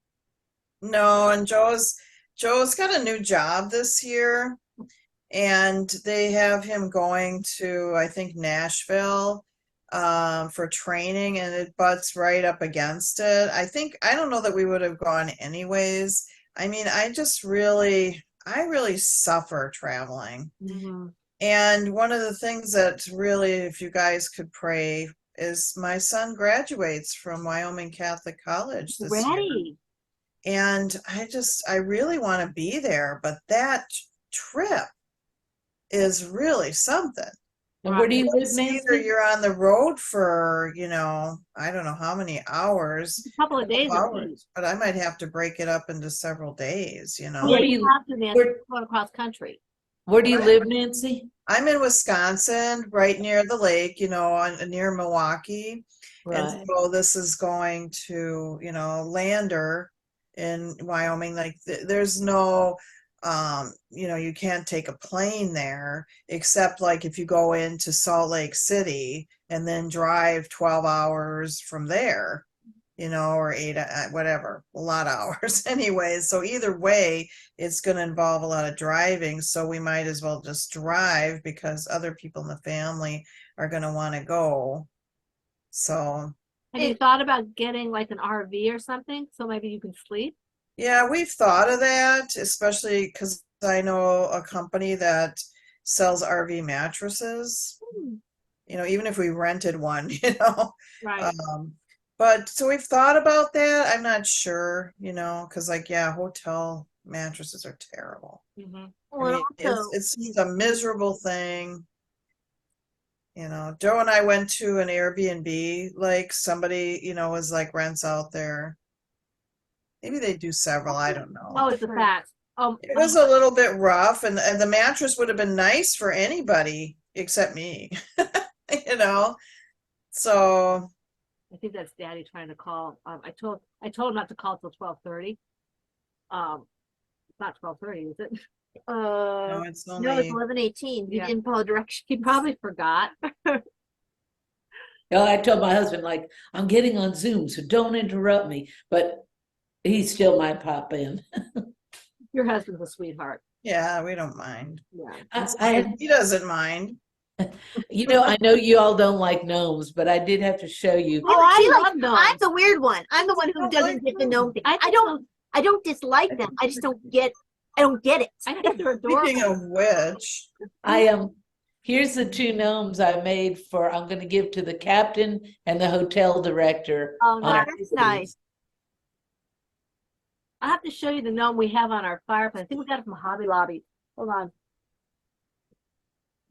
No, and Joe's got a new job this year, and they have him going to, I think, Nashville for training, and it butts right up against it. I don't know that we would have gone anyways. I mean, I really suffer traveling. Mm-hmm. And one of the things that really, if you guys could pray, is my son graduates from Wyoming Catholic College this year. Ready. And I really want to be there, but that trip is really something. And where do you live, It's either Nancy? you're on the road for, I don't know how many hours, A couple of days. at least. but I might have to break it up into several days, Yeah, Where do you you- have to, Nancy. where- Going across country. Where do you live, Nancy? I'm in Wisconsin, right near the lake, near Milwaukee. And Right. so this is going to, Lander in Wyoming. Like there's no you can't take a plane there except like if you go into Salt Lake City and then drive 12 hours from there, or eight, whatever, a lot of hours anyways. So either way, it's going to involve a lot of driving. So we might as well just drive because other people in the family are going to want to go. So, Have you thought about getting like an RV or something so maybe you can sleep? yeah, we've thought of that, especially because I know a company that sells RV mattresses, even if we rented one, Right. But so we've thought about that. I'm not sure, because hotel mattresses are terrible. Mm-hmm. Well, and also, It's just a miserable thing. Joe and I went to an Airbnb, like somebody, was like rents out there. Maybe they do several, I don't know. Oh, it's a fact. It was a little bit rough, and the mattress would have been nice for anybody except me, So I think that's Daddy trying to call. I told him not to call till 12:30. It's not 12:30, is it? no, it's no, only it's 11:18. You Yeah. didn't follow directions. He probably forgot. I told my husband, like, I'm getting on Zoom, so don't interrupt me. But he still might pop in. Your husband's a sweetheart. yeah, we don't mind. Yeah. He doesn't mind. I know you all don't like gnomes, but I did have to show you. Oh, I love gnomes. I'm the weird one. I'm the one who don't doesn't like get the gnomes. gnome thing. I don't dislike them. I just don't get it. I think they're adorable. Speaking of which, Here's the 2 gnomes I made I'm going to give to the captain and the hotel director. Oh, on our that's nice. I have to show you the gnome we have on our fireplace. I think we got it from Hobby Lobby. Hold on.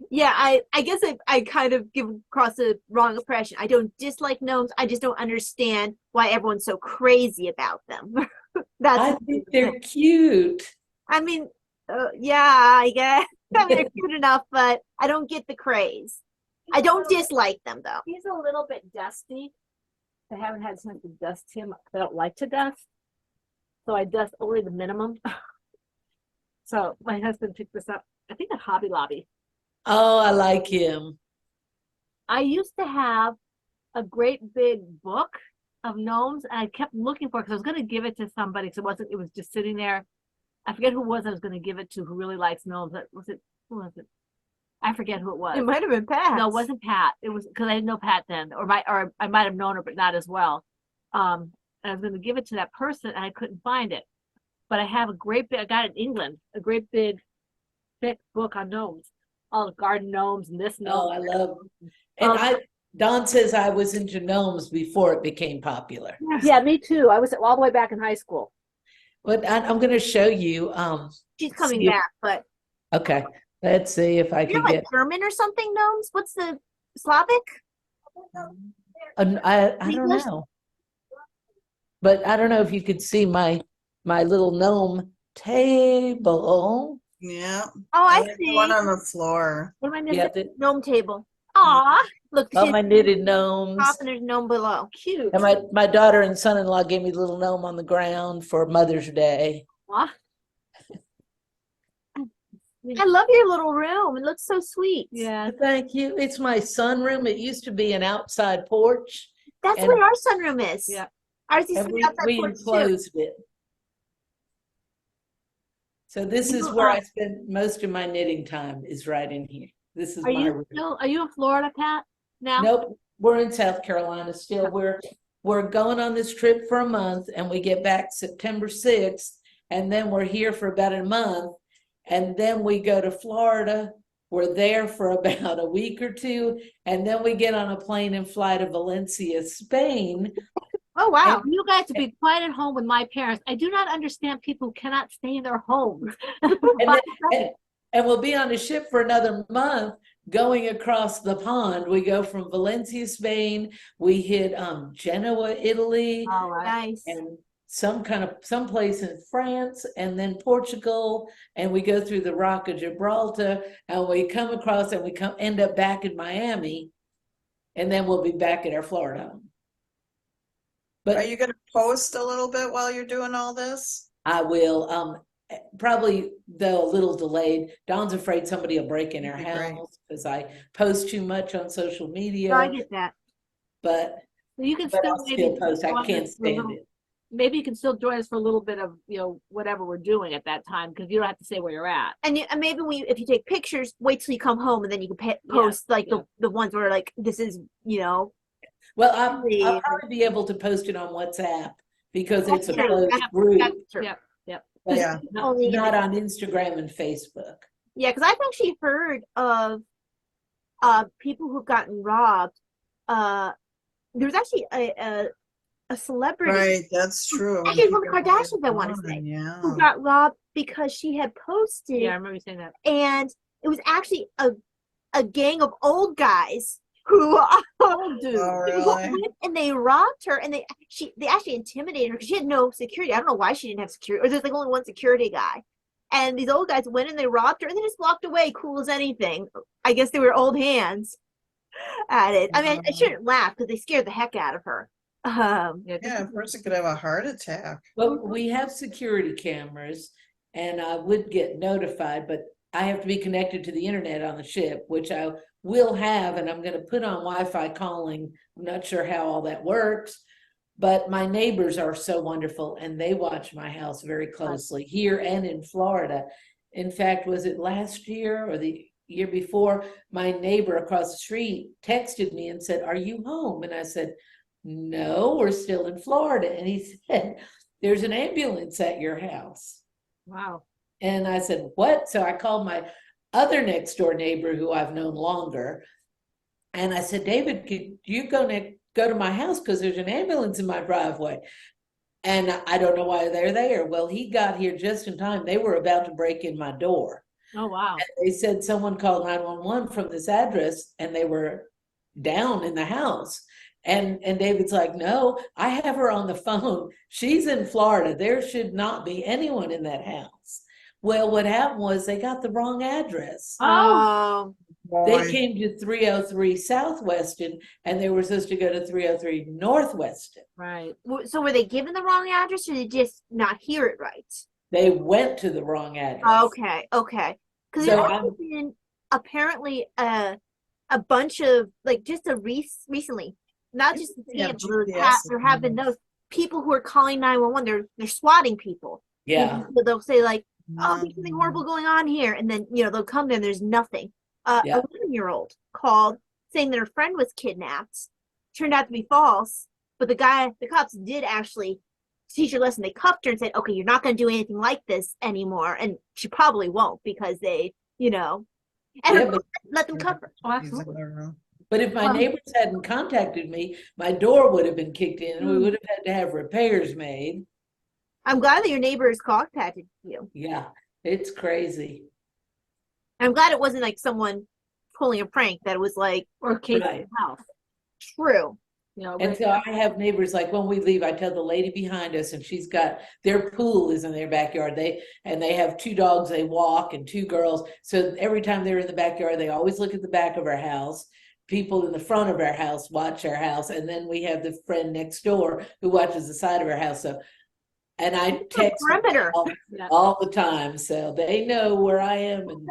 Yeah, I guess I kind of give across a wrong impression. I don't dislike gnomes. I just don't understand why everyone's so crazy about them. I think they're cute. I mean, yeah, I guess. I mean, they're cute enough, but I don't get the craze. I don't dislike them though. He's a little bit dusty. I haven't had time to dust him. I don't like to dust. So I dust only the minimum. So my husband picked this up, I think at Hobby Lobby. Oh, I like him. I used to have a great big book of gnomes, and I kept looking for it because I was going to give it to somebody. So it was just sitting there. I forget who it was I was going to give it to who really likes gnomes. Who was it? I forget who it was. It might have been Pat. No, it wasn't Pat. It was because I didn't know Pat then, or I might have known her, but not as well. And I was going to give it to that person, and I couldn't find it. But I have I got it in England, a great big, thick book on gnomes, all the garden gnomes and this gnome. Oh, I love them. And Don says I was into gnomes before it became popular. Yeah, me too. I was all the way back in high school. But I'm going to show you. She's coming see- back, but Okay, let's see if I you're can like get. German or something. Gnomes? What's the Slavic? I don't English? know. But I don't know if you could see my little gnome table. yeah, Oh, I there's see. one on the floor. What am I missing? Yeah, Gnome table. Aw, look, all she's my knitted gnomes. top and there's gnome below. Cute. And my daughter and son-in-law gave me a little gnome on the ground for Mother's Day. Aw. I love your little room. It looks so sweet. Yeah. Thank you. It's my sunroom. It used to be an outside porch, That's And- where our sunroom is. Yeah. Ours used and to we be outside we porch too. enclosed it. So this is You, where I spend most of my knitting time, is right in here. This is Are my room. are you in Florida, Pat? Now? Nope, we're in South Carolina still. We're going on this trip for a month, and we get back September 6th, and then we're here for about a month, and then we go to Florida. We're there for about a week or two, and then we get on a plane and fly to Valencia, Spain. Oh wow. You guys to be quiet at home with my parents. I do not understand people who cannot stay in their homes. And we'll be on a ship for another month going across the pond. We go from Valencia, Spain. We hit Genoa, Italy, All right. Nice. and someplace in France, and then Portugal. And we go through the Rock of Gibraltar, and we come across, and end up back in Miami, and then we'll be back at our Florida home. Are But you going to post a little bit while you're doing all this? I will. probably though a little delayed. Dawn's afraid somebody will break in her That'd be great. house because I post too much on social So I media, get that. but You can but still I'll maybe still post. I join can't us for a stand little- it. Maybe you can still join us for a little bit of, whatever we're doing at that time, because you don't have to say where you're at. And maybe if you take pictures, wait till you come home and then you can post like yeah. the ones where like this is, Well, I'll Really? probably be able to post it on WhatsApp because Oh, it's a yeah. closed That's- group, that's true. Yep. but Yeah. Only not on Instagram and Facebook. Yeah, because I've actually heard of people who've gotten robbed. There was actually a celebrity Right, that's true. Actually, it's one of the People Kardashians, I wanna on, say, Yeah. who got robbed because she had posted, Yeah, I remember you saying that. and it was actually a gang of old guys who Oh, dude. Oh, really? went and they robbed her, and they actually intimidated her because she had no security. I don't know why she didn't have security, or there's like only one security guy. And these old guys went and they robbed her, and they just walked away, cool as anything. I guess they were old hands at it. I mean, I shouldn't laugh because they scared the heck out of her. Yeah, Yeah, a person could have a heart attack. Well, we have security cameras and I would get notified, but I have to be connected to the internet on the ship, which I will have, and I'm going to put on Wi-Fi calling. I'm not sure how all that works, but my neighbors are so wonderful and they watch my house very closely here and in Florida. In fact, was it last year or the year before, my neighbor across the street texted me and said, "Are you home?" And I said, "No, we're still in Florida." And he said, "There's an ambulance at your house." wow. And I said, "What?" So I called my other next door neighbor who I've known longer. And I said, "David, could you go to my house? Because there's an ambulance in my driveway." And I don't know why they're there. Well, he got here just in time. They were about to break in my door. Oh, wow. And they said someone called 911 from this address and they were down in the house. And David's like, "No, I have her on the phone. She's in Florida. There should not be anyone in that house." Well, what happened was they got the wrong address. Oh. They Boy. came to 303 Southweston and they were supposed to go to 303 Northweston. Right. So were they given the wrong address, or did they just not hear it right? They went to the wrong address. Okay. Because So there's I'm- also been apparently a bunch of like just recently, not just the Yeah, scams, there GPS have been those people who are calling 911. They're swatting people. Yeah. So they'll say like, "Oh, Um, there's something horrible going on here," and then they'll come there and there's nothing. Yeah. 11-year-old called saying that her friend was kidnapped. Turned out to be false, but the cops did actually teach her a lesson. They cuffed her and said, "Okay, you're not going to do anything like this anymore," and she probably won't because they, and Yeah, her but- let them cuff her. Oh, he's in absolutely. the room. But if my neighbors hadn't contacted me, my door would have been kicked in and we would have had to have repairs made. I'm glad that your neighbors contacted you. Yeah, it's crazy. I'm glad it wasn't like someone pulling a prank. That it was like Or case Right. in the house. true. And so I have neighbors, like when we leave, I tell the lady behind us, and she's got their pool is in their backyard. They have 2 dogs, they walk, and 2 girls. So every time they're in the backyard, they always look at the back of our house. People in the front of our house watch our house, and then we have the friend next door who watches the side of our house. So, and I text them Perimeter. all the time, so they know where I am. And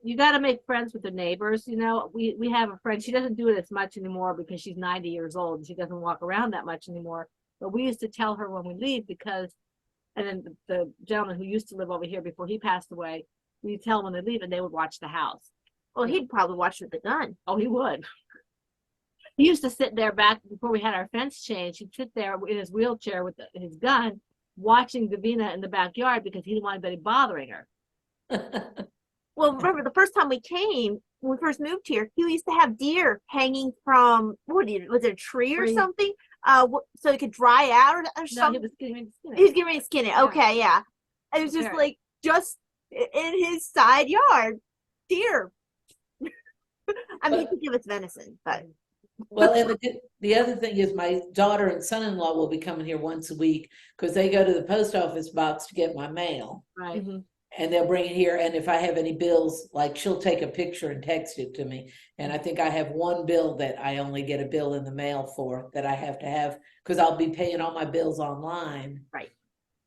You got to make friends with the neighbors. We have a friend. She doesn't do it as much anymore because she's 90 years old and she doesn't walk around that much anymore. But we used to tell her when we leave and then the gentleman who used to live over here before he passed away, we tell them when they leave and they would watch the house. Well, he'd probably watch with the gun. Oh, he would. He used to sit there back before we had our fence changed. He'd sit there in his wheelchair with his gun, watching Davina in the backyard because he didn't want anybody bothering her. Well, remember the first time we came, when we first moved here, he used to have deer hanging from was it a tree or Tree. something? So it could dry out or No, he something. was getting ready to skin it. He was getting ready to skin it. Yeah. Okay, yeah. It was just Sure. like in his side yard, deer. I mean, he could give us venison, but Well, and the other thing is my daughter and son-in-law will be coming here once a week because they go to the post office box to get my mail. Right. And they'll bring it here. And if I have any bills, like she'll take a picture and text it to me. And I think I have one bill that I only get a bill in the mail for that I have to have because I'll be paying all my bills online. Right.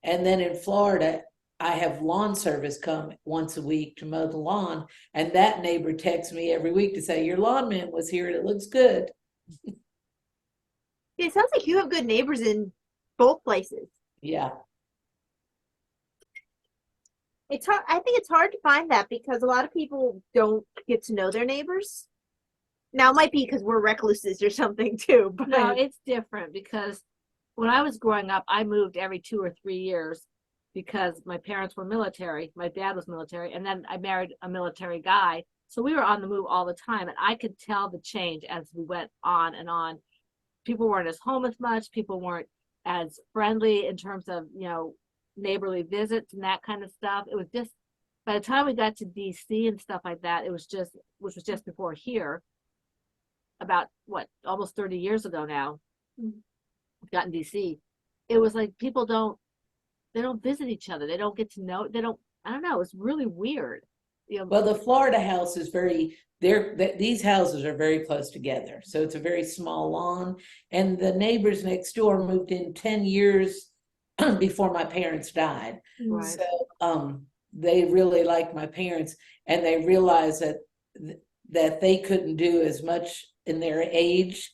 And then in Florida, I have lawn service come once a week to mow the lawn, and that neighbor texts me every week to say, your lawn man was here and it looks good. It sounds like you have good neighbors in both places. Yeah. It's hard. I think it's hard to find that because a lot of people don't get to know their neighbors. Now it might be because we're recluses or something too, but No, it's different because when I was growing up, I moved every 2 or 3 years because my parents were military. My dad was military, and then I married a military guy. So we were on the move all the time, and I could tell the change as we went on and on. People weren't as home as much. People weren't as friendly in terms of, neighborly visits and that kind of stuff. It was just, by the time we got to DC and stuff like that, which was just before here, about almost 30 years ago now, got in DC. It was like people they don't visit each other. They don't get to know, I don't know. It's really weird. Well, the Florida house is these houses are very close together. So it's a very small lawn. And the neighbors next door moved in 10 years before my parents died. Right. So they really liked my parents, and they realized that they couldn't do as much in their age.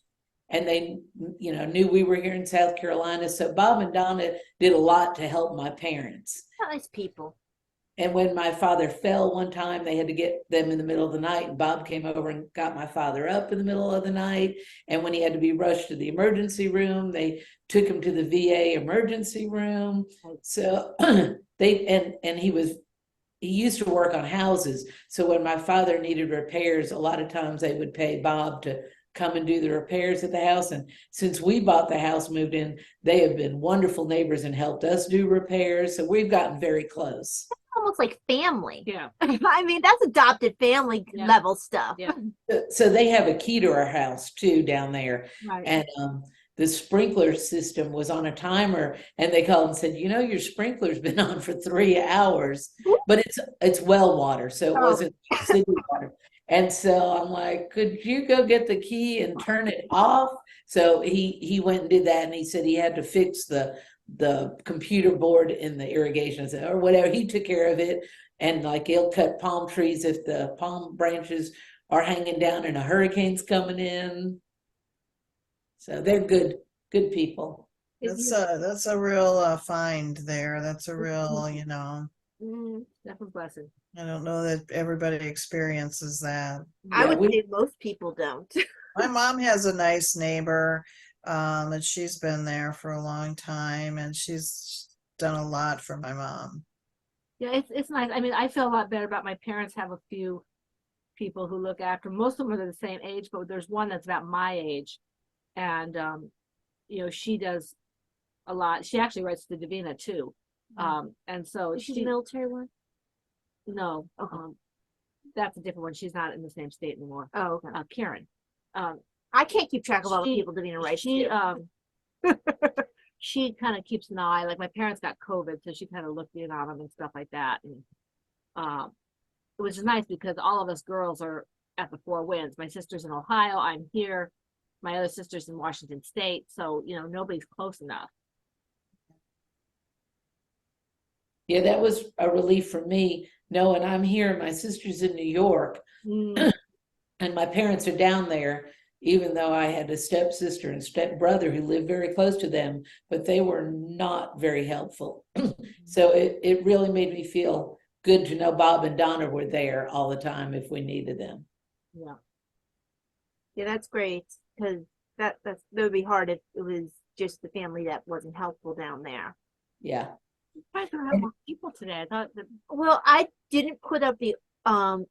And they, knew we were here in South Carolina. So Bob and Donna did a lot to help my parents. nice people. And when my father fell one time, they had to get them in the middle of the night. And Bob came over and got my father up in the middle of the night. And when he had to be rushed to the emergency room, they took him to the VA emergency room. So he used to work on houses. So when my father needed repairs, a lot of times they would pay Bob to come and do the repairs at the house. And since we bought the house, moved in, they have been wonderful neighbors and helped us do repairs. So we've gotten very close. Almost like family. Yeah. I mean, that's adopted family level stuff. Yeah. So they have a key to our house too down there. Right. And the sprinkler system was on a timer, and they called and said, your sprinkler's been on for 3 hours, but it's well water. So it wasn't city water. And so I'm like, could you go get the key and turn it off? So he went and did that, and he said he had to fix the computer board in the irrigation or whatever. He took care of it, and like he'll cut palm trees if the palm branches are hanging down and a hurricane's coming in. So they're good people. That's a real find there. That's a real, That's a blessing. I don't know that everybody experiences that. I would say most people don't. My mom has a nice neighbor, and she's been there for a long time, and she's done a lot for my mom. Yeah, it's nice. I mean, I feel a lot better about my parents have a few people who look after. Most of them are the same age, but there's one that's about my age. And she does a lot. She actually writes to Davina too. And so She's a military one? No, that's a different one. She's not in the same state anymore. Oh, okay. Karen. I can't keep track of all the people Davina writes to. She kind of keeps an eye. Like my parents got COVID, so she kind of looked in on them and stuff like that. And which is nice because all of us girls are at the Four Winds. My sister's in Ohio. I'm here. My other sister's in Washington State. So nobody's close enough. Yeah, that was a relief for me. No, and I'm here. My sister's in New York, and my parents are down there. Even though I had a stepsister and stepbrother who lived very close to them, but they were not very helpful. So it really made me feel good to know Bob and Donna were there all the time if we needed them. Yeah, that's great because that would be hard if it was just the family that wasn't helpful down there. Yeah. I don't have more people today. I thought that. Well, I didn't put up the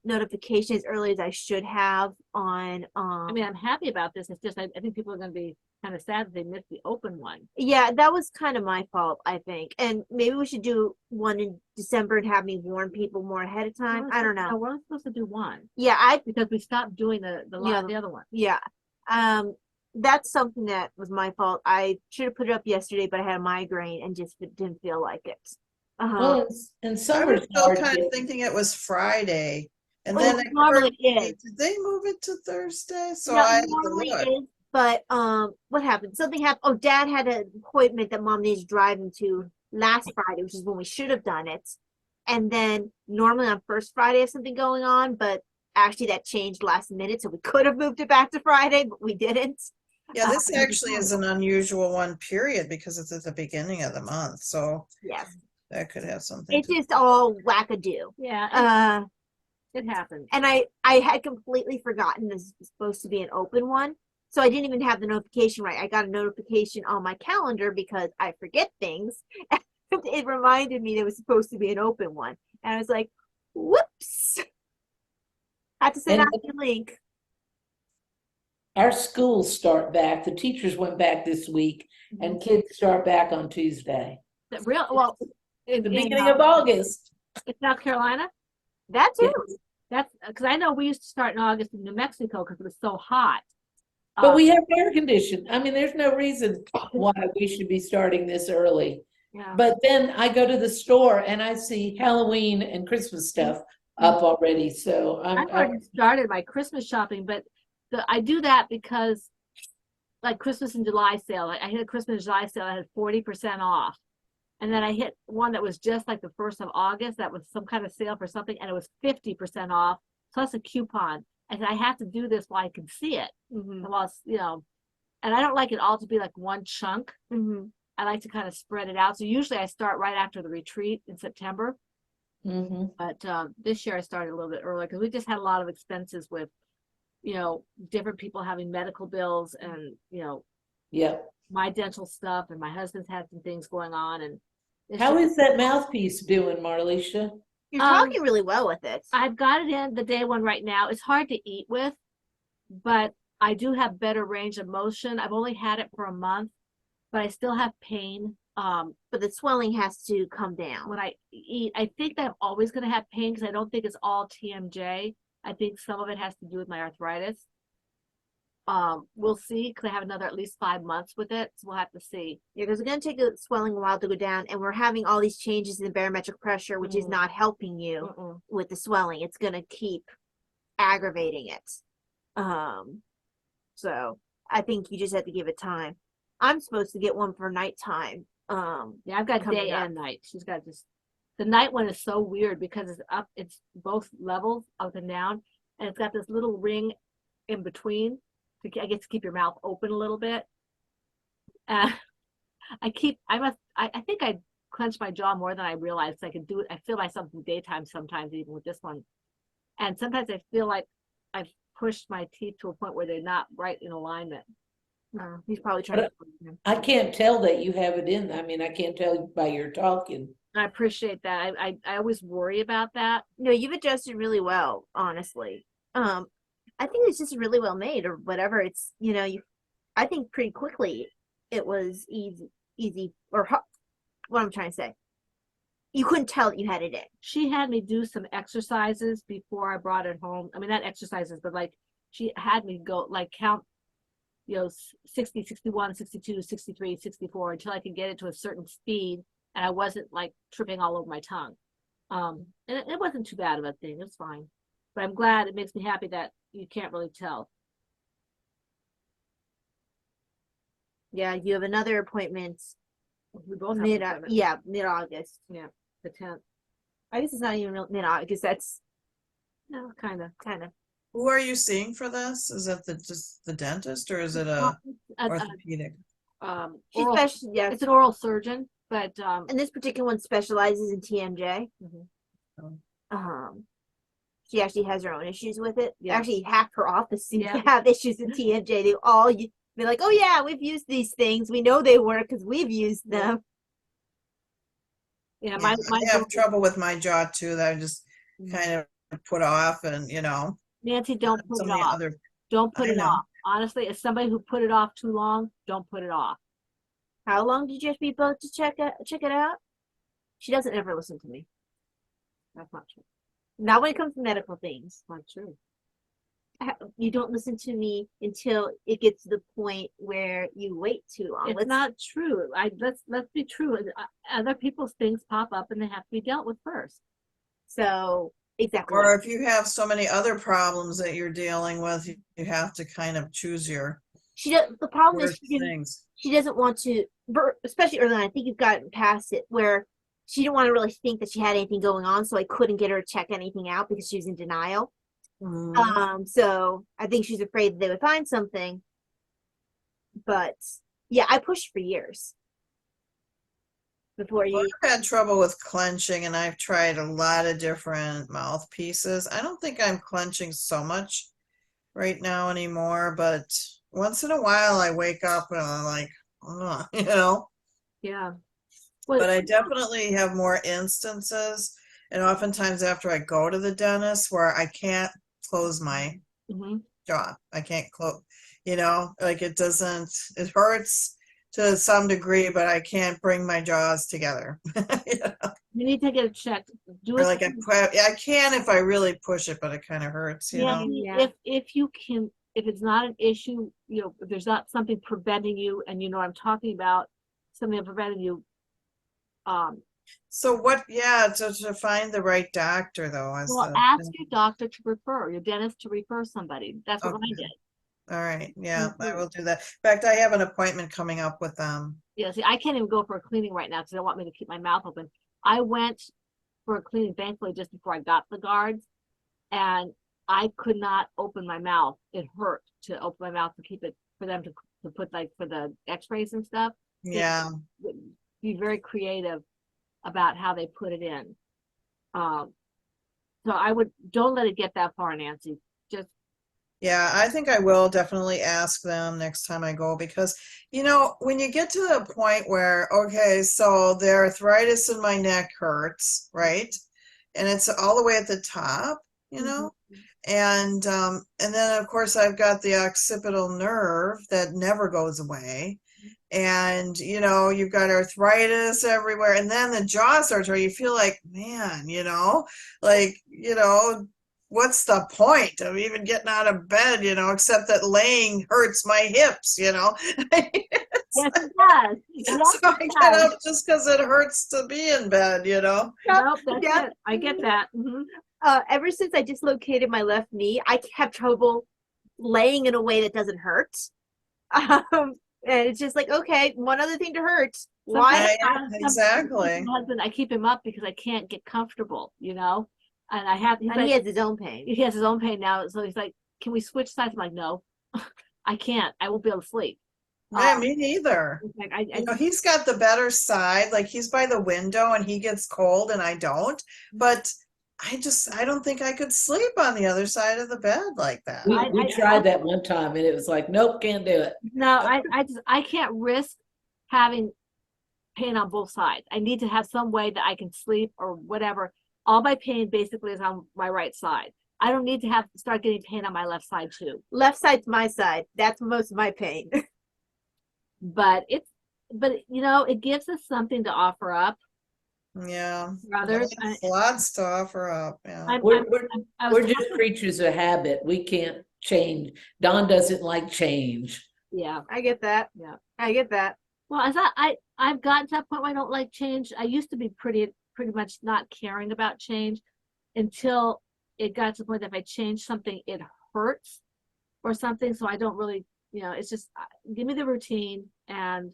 notification as early as I should have on I mean, I'm happy about this. It's just I think people are going to be kind of sad that they missed the open one. Yeah, that was kind of my fault, I think. And maybe we should do one in December and have me warn people more ahead of time. I don't know. No, we're only supposed to do one. Yeah, because we stopped doing the other one. Yeah. That's something that was my fault. I should have put it up yesterday, but I had a migraine and just didn't feel like it. Well, and I summer's was still hard kind to- of thinking it was Friday, and Well, then it it normally occurred to me, is. did they move it to Thursday? So No, I had it to normally look. is, but what happened? Something happened. Oh, Dad had an appointment that Mom needs to drive him to last Friday, which is when we should have done it. And then normally on first Friday, I have something going on, but actually that changed last minute. So we could have moved it back to Friday, but we didn't. Yeah, this Uh, actually is an unusual one, period, because it's at the beginning of the month. So Yes. that could have something It's to just all wackadoo. Yeah, Uh, it happens. and I had completely forgotten this was supposed to be an open one. So I didn't even have the notification right. I got a notification on my calendar because I forget things. It reminded me there was supposed to be an open one. And I was like, whoops. Had to send And out the link. our schools start back. The teachers went back this week, and kids start back on Tuesday. Well, The in beginning of August. South Carolina, That too. Yes. that's because I know we used to start in August in New Mexico because it was so hot. But we have air conditioning. I mean, there's no reason why we should be starting this early. Yeah. But then I go to the store and I see Halloween and Christmas stuff up already. So I've already started my Christmas shopping, but I do that because like Christmas and July sale, I hit a Christmas and July sale, I had 40% off. And then I hit one that was just like the 1st of August, that was some kind of sale for something, and it was 50% off, plus a coupon. And I have to do this while I can see it. Mm-hmm. While, and I don't like it all to be like one chunk. Mm-hmm. I like to kind of spread it out. So usually I start right after the retreat in September. Mhm. But this year I started a little bit earlier because we just had a lot of expenses with, different people having medical bills and, Yep. my dental stuff, and my husband's had some things going on. And How is that mouthpiece doing, Marlisha? You're talking really well with it. I've got it in the day one right now. It's hard to eat with, but I do have better range of motion. I've only had it for a month, but I still have pain. But the swelling has to come down. When I eat, I think that I'm always going to have pain because I don't think it's all TMJ. I think some of it has to do with my arthritis. We'll see because I have another at least 5 months with it, so we'll have to see. Yeah, because it's going to take the swelling a while to go down, and we're having all these changes in the barometric pressure, which is not helping you with the swelling. It's going to keep aggravating it. So I think you just have to give it time. I'm supposed to get one for nighttime. Yeah, I've got coming day up. and night. She's got just the night one is so weird because it's up, it's both levels up and down, and it's got this little ring in between to, I guess, to keep your mouth open a little bit. I think I clench my jaw more than I realize. I can do it. I feel myself in daytime sometimes, even with this one. And sometimes I feel like I've pushed my teeth to a point where they're not right in alignment. He's probably trying to. I can't tell that you have it in. I mean, I can't tell by your talking. I appreciate that. I always worry about that. No, you've adjusted really well, honestly. I think it's just really well made or whatever. It's, I think pretty quickly it was easy or what I'm trying to say. You couldn't tell that you had it in. She had me do some exercises before I brought it home. I mean, not exercises, but like she had me go like count, 60, 61, 62, 63, 64 until I could get it to a certain speed and I wasn't like tripping all over my tongue. And it wasn't too bad of a thing. It was fine. But I'm glad, it makes me happy that you can't really tell. Yeah, you have another appointment We both have mid-August. Yeah, the 10th. I guess it's not even mid-August. That's No, kind of. Who are you seeing for this? Is it just the dentist or is it a orthopedic? she's Oral, yeah. it's an oral surgeon, but And this particular one specializes in TMJ. She actually has her own issues with it. Yeah. Actually, half her office seems Yeah. to have issues in TMJ. They all be like, "Oh yeah, we've used these things. We know they work because we've used them." yeah, I have trouble with my jaw too that I just kind of put off, and Nancy, don't put some it of the off. other. Don't put I it know. off. Honestly, as somebody who put it off too long, don't put it off. How long did you have to be booked to check it out? She doesn't ever listen to me. That's not true. Not when it comes to medical things. Not true. You don't listen to me until it gets to the point where you wait too long. It's not true. Let's be true. Other people's things pop up and they have to be dealt with first. So exactly. Or if you have so many other problems that you're dealing with, you have to kind of choose your The problem is worst things. she doesn't want to, especially early on. I think you've gotten past it where she didn't want to really think that she had anything going on, so I couldn't get her to check anything out because she was in denial. So I think she's afraid that they would find something. But yeah, I pushed for years before Well, you. I've had trouble with clenching, and I've tried a lot of different mouthpieces. I don't think I'm clenching so much right now anymore, but once in a while I wake up and I'm like, oh, you know. Yeah. But I definitely have more instances, and oftentimes after I go to the dentist, where I can't close my jaw. I can't close, you know, like it hurts to some degree, but I can't bring my jaws together. You know? You need to get it checked. Do Or it. like I can if I really push it, but it kind of hurts, you Yeah, know. Yeah. if you can, if it's not an issue, you know, if there's not something preventing you, and you know what I'm talking about, something preventing you. So what, yeah, to find the right doctor though. Well, ask your doctor to refer, your dentist to refer somebody. That's what I Okay. did. All right, yeah, I Mhm. will do that. In fact, I have an appointment coming up with them. Yeah, see, I can't even go for a cleaning right now because they want me to keep my mouth open. I went for a cleaning, thankfully, just before I got the guards, and I could not open my mouth. It hurt to open my mouth to keep it, for them to put like for the x-rays and stuff. Yeah. Be very creative about how they put it in. So I would, don't let it get that far, Nancy. Just, Yeah, I think I will definitely ask them next time I go, because, you know, when you get to the point where, okay, so the arthritis in my neck hurts, right? And it's all the way at the top, you know? And then of course I've got the occipital nerve that never goes away. And you know, you've got arthritis everywhere, and then the jaw starts where you feel like, man, you know, like, you know, what's the point of even getting out of bed, you know, except that laying hurts my hips, you know. yes, it does. Yes, So I it get does. up just because it hurts to be in bed, you know. Nope, that's Yep. it. I get that. Ever since I dislocated my left knee, I have trouble laying in a way that doesn't hurt. And it's just like, okay, one other thing to hurt. Why? Yeah, exactly. My husband, I keep him up because I can't get comfortable, you know. And I have, he's And he like, has his own pain. he has his own pain now, so he's like, "Can we switch sides?" I'm like, "No, I can't. I won't be able to sleep." Yeah, me neither. Like, You know, he's got the better side, like he's by the window and he gets cold and I don't. But I don't think I could sleep on the other side of the bed like that. We tried that one time and it was like, nope, can't do it. No, I can't risk having pain on both sides. I need to have some way that I can sleep or whatever. All my pain basically is on my right side. I don't need to have to start getting pain on my left side too. Left side's my side. That's most of my pain. But you know, it gives us something to offer up. Yeah. Others, Lots to offer up. Yeah. We're just creatures of habit. We can't change. Dawn doesn't like change. yeah. I get that. Yeah. I get that. Well, I've gotten to that point where I don't like change. I used to be pretty much not caring about change until it got to the point that if I change something, it hurts or something. So I don't really, you know, it's just give me the routine and,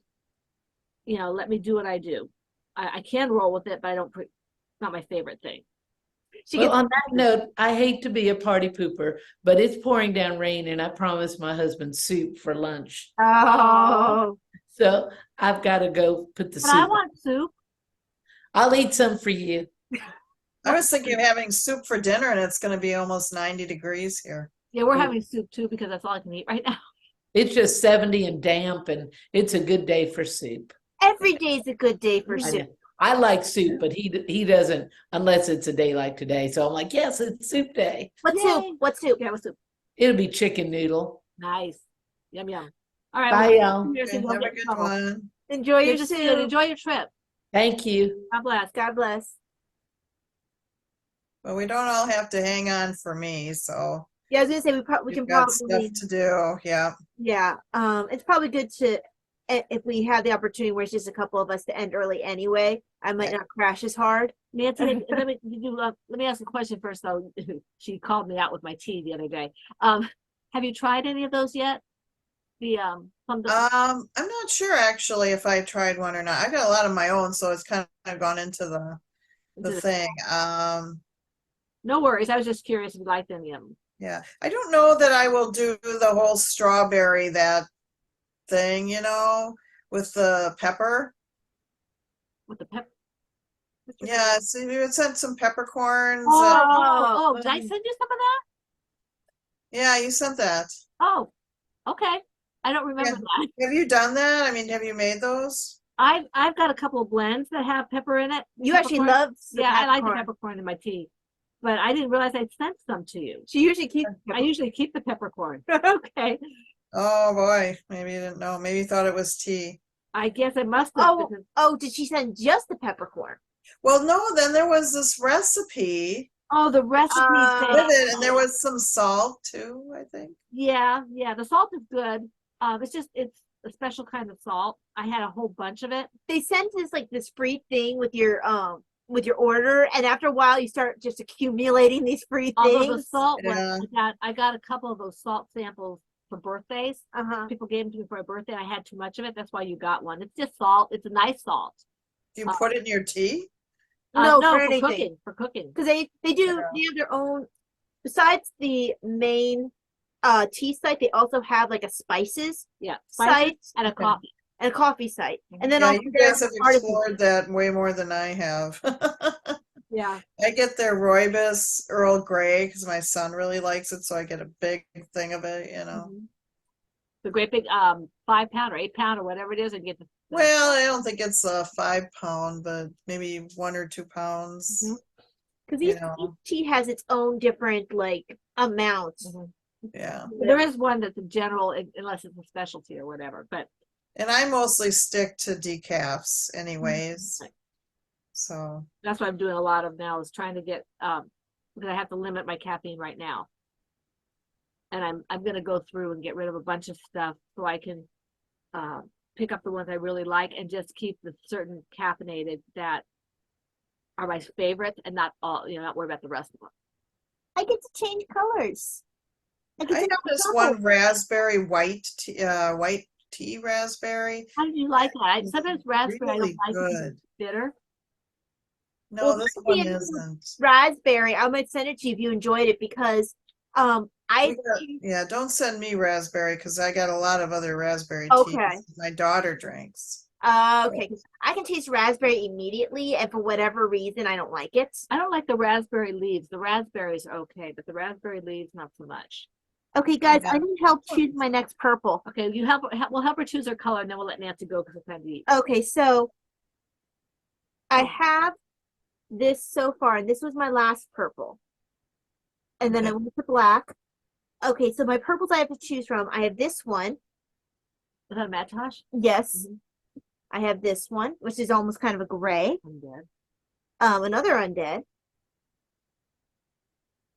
you know, let me do what I do. I can roll with it, but I don't, not my favorite thing. Well, on that note, I hate to be a party pooper, but it's pouring down rain and I promised my husband soup for lunch. Oh. So I've got to go put the But I soup. want soup. I'll eat some for you. I was thinking of having soup for dinner, and it's going to be almost 90 degrees here. Yeah, we're having soup too because that's all I can eat right now. It's just 70 and damp and it's a good day for soup. Every day's a good day for I soup. know. I like soup, but he doesn't unless it's a day like today. So I'm like, yes, it's soup day. What Yay. soup? What soup? Yeah, with soup. It'll be chicken noodle. Nice. Yum yum. All right. Bye, y'all. Cheers Okay, and have don't a get in good trouble. one. Enjoy your Good to see you. soup. Enjoy your trip. Thank you. God bless. God bless. But we don't all have to hang on for me, so Yeah, I was gonna say we can we've got probably stuff to do. Yeah. yeah. It's probably good to if we have the opportunity where it's just a couple of us to end early anyway. I might not crash as hard. Nancy, let me ask a question first though. She called me out with my tea the other day. Have you tried any of those yet? The plum duck? I'm not sure actually if I tried one or not. I got a lot of my own, so it's kind of gone into the thing. No worries. I was just curious if you liked any of them. Yeah, I don't know that I will do the whole strawberry that thing, with the pepper. With the pep. Yeah, so you had sent some peppercorns. Oh, did I um, send you some of that? Yeah, you sent that. Oh, okay. I don't remember that. Have you done that? I mean, have you made those? I've got a couple of blends that have pepper in it. You actually Peppercorn. love the Yeah, I like the peppercorn. peppercorn in my tea, but I didn't realize I'd sent some to you. She usually keeps. I usually keep the peppercorn. Okay, Oh boy, maybe you didn't know. Maybe you thought it was tea. I guess I must have. Oh, because- oh, did she send just the peppercorn? Well, no, then there was this recipe Oh, the recipe thing. with it, and there was some salt too, I think. Yeah, the salt is good. It's a special kind of salt. I had a whole bunch of it. They sent this free thing with your order, and after a while you start just accumulating these free Although the things. salt one, Yeah. I got a couple of those salt samples for birthdays. Uh-huh. People gave them to me for a birthday. I had too much of it. That's why you got one. It's just salt. It's a nice salt. Do you put it in your tea? No, No, for for anything. cooking. For cooking. Because they have their own, besides the main tea site, they also have like a spices Yeah, site spices and a coffee. and a coffee site. And then Yeah, also you their guys have artisan. explored that way more than I have. Yeah. I get their rooibos Earl Grey because my son really likes it, so I get a big thing of it, Mhm. The great big 5 pound or 8 pound or whatever it is, and get the Well, I don't think it's a 5 pound, but maybe 1 or 2 pounds. Mhm. Because You each know. tea has its own different amounts. Mhm. Yeah. There is one that's a general, unless it's a specialty or whatever. But And I mostly stick to decafs anyways. Right. So, that's what I'm doing a lot of now, is trying to get because I have to limit my caffeine right now. And I'm gonna go through and get rid of a bunch of stuff so I can pick up the ones I really like and just keep the certain caffeinated that are my favorites, and not not worry about the rest of them. I get to change colors. I have this one raspberry white tea raspberry. How did you like that? It's Sometimes raspberry I really don't like because good. it's bitter. No, Well, this maybe one it was isn't. raspberry. I might send it to you if you enjoyed it because Yeah, don't send me raspberry because I got a lot of other raspberry Okay. teas my daughter drinks. okay, 'cause I can taste raspberry immediately, and for whatever reason, I don't like it. I don't like the raspberry leaves. The raspberries are okay, but the raspberry leaves not so much. Okay, guys, Yeah. I need help choose my next purple. Okay, we'll help her choose her color, and then we'll let Nancy go because it's time to eat. Okay, so I have this so far, and this was my last purple. And then I Okay. went to black. Okay, so my purples I have to choose from. I have this one. Is that a Macintosh? Yes. Mhm. I have this one, which is almost kind of a gray. I'm dead. Another undead.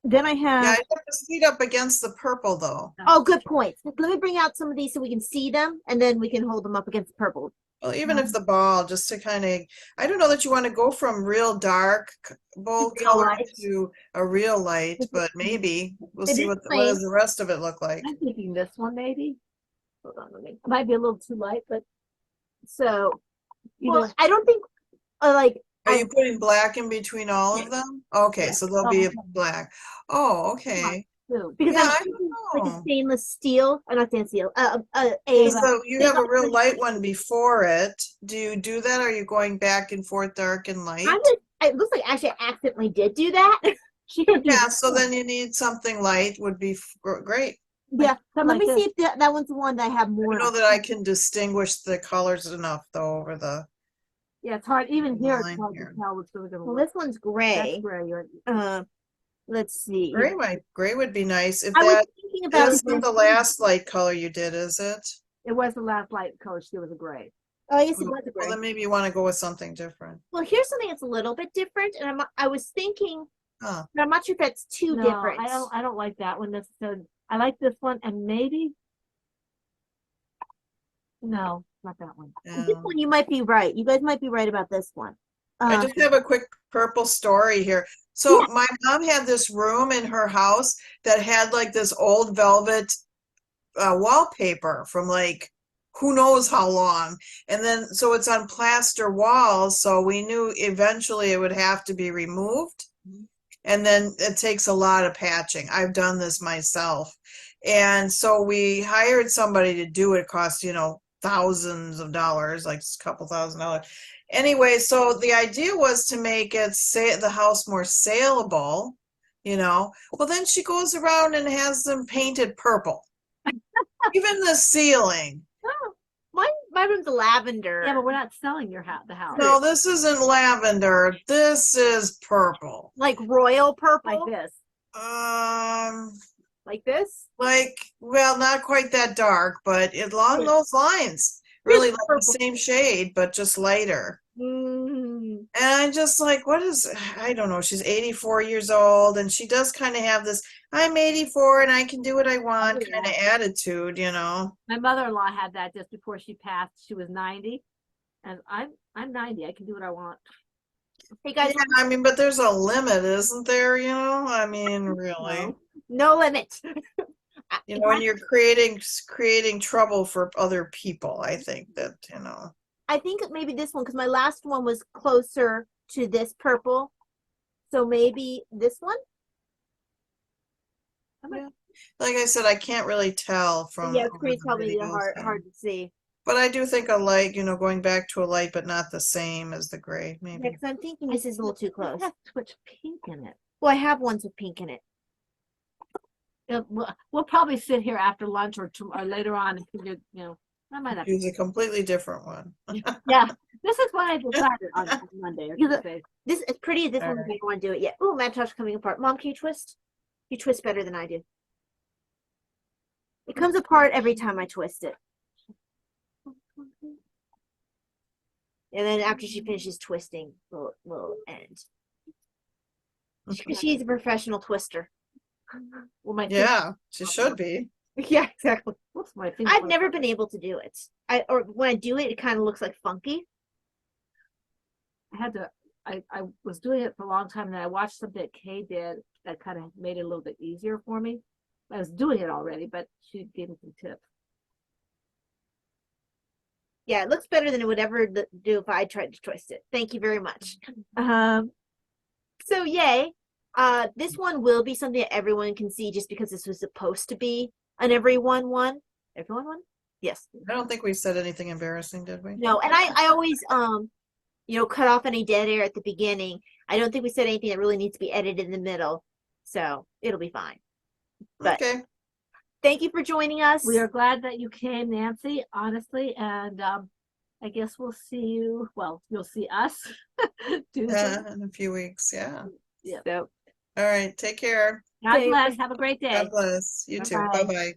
Then I Yeah, have. I have to speed up against the purple though. Oh, good point. Let me bring out some of these so we can see them, and then we can hold them up against the purple. Well, even if the ball, just to kind of, I don't know that you want to go from real dark bold real color light. to a real light, but maybe we'll It see is what plain. does the rest of it look like. I'm thinking this one maybe. Hold on, it might be a little too light, but So, either well, I don't think like Are you putting black in between all of them? Okay, so there'll be a black. Oh, okay. two. because Yeah, I'm I thinking don't like a know. stainless steel, not stainless steel. So you have a real light one before it. Do you do that? Are you going back and forth, dark and light? It looks like actually I accidentally did do that. She could do Yeah, this so one. then you need something light would be great. Yeah, but let like me see if that one's the one that I have I more. know that I can distinguish the colors enough though over the, Yeah, it's hard. Even here, line it's hard here. to tell what's really gonna Well, look. this one's That's gray. gray. Let's see. gray would be nice. If I was that thinking about isn't the last light color you did, is it? It was the last light color. She was a gray. Oh, I guess it Well, was a gray. then maybe you want to go with something different. Well, here's something that's a little bit different, and I was thinking, Huh. but I'm not sure if that's too No, different. I don't like that one necessarily. I like this one, and maybe no, not that one. This Yeah. one you might be right. You guys might be right about this one. I just have a quick purple story here. So my mom had this room in her house that had like this old velvet wallpaper from like who knows how long. And then, so it's on plaster walls. So we knew eventually it would have to be removed. And then it takes a lot of patching. I've done this myself. And so we hired somebody to do it. It cost, thousands of dollars, like a couple $1,000s. Anyway, so the idea was to make it the house more saleable, Well, then she goes around and has them painted purple. Even the ceiling. Oh, my room's lavender. Yeah, but we're not selling the house. No, this isn't lavender. This is purple. Like royal purple. Like this. Like this. Well, not quite that dark, but along those lines. Really like the same shade, but just lighter. Mm. And I'm just like, I don't know. She's 84 years old, and she does kind of have this, I'm 84 and I can do what I want kind of attitude, My mother-in-law had that just before she passed. She was 90, and I'm 90. I can do what I want. Hey guys, Yeah, but there's a limit, isn't there? Really. no limit. When you're creating trouble for other people, I think that, I think maybe this one, because my last one was closer to this purple. So maybe this one? Yeah. Like I said, I can't really tell from Yeah, over it's the probably videos, hard to see. But I do think a light, going back to a light, but not the same as the gray, maybe. Yeah, because I'm thinking this is a little too close. It has too much pink in it. Well, I have ones with pink in it. We'll probably sit here after lunch or later on and figure, I might have. Use a completely different one. Yeah, this is what I decided on Monday. Or Tuesday. This is pretty. This one, I Alright. don't want to do it yet. Oh, Macintosh coming apart. Mom, can you twist? You twist better than I do. It comes apart every time I twist it. And then after she finishes twisting, we'll end. She's a professional twister. Well, my Yeah, she should be. Yeah, exactly. Whoops, my finger I've went never up. been able to do it. Or when I do it, it kind of looks like funky. I was doing it for a long time, and then I watched something that Kay did that kind of made it a little bit easier for me. I was doing it already, but she gave me some tips. Yeah, it looks better than it would ever do if I tried to twist it. Thank you very much. So yay. This one will be something that everyone can see just because this was supposed to be an everyone one. Everyone one? Yes. I don't think we said anything embarrassing, did we? No, and I always cut off any dead air at the beginning. I don't think we said anything that really needs to be edited in the middle. So it'll be fine. But Okay. thank you for joining us. We are glad that you came, Nancy, honestly, and I guess we'll see you. Well, you'll see us Tuesday. In a few weeks. Yeah. Yeah. So All right. Take care. God Okay. bless. Have a great day. God bless. You too. Bye-bye. Bye-bye.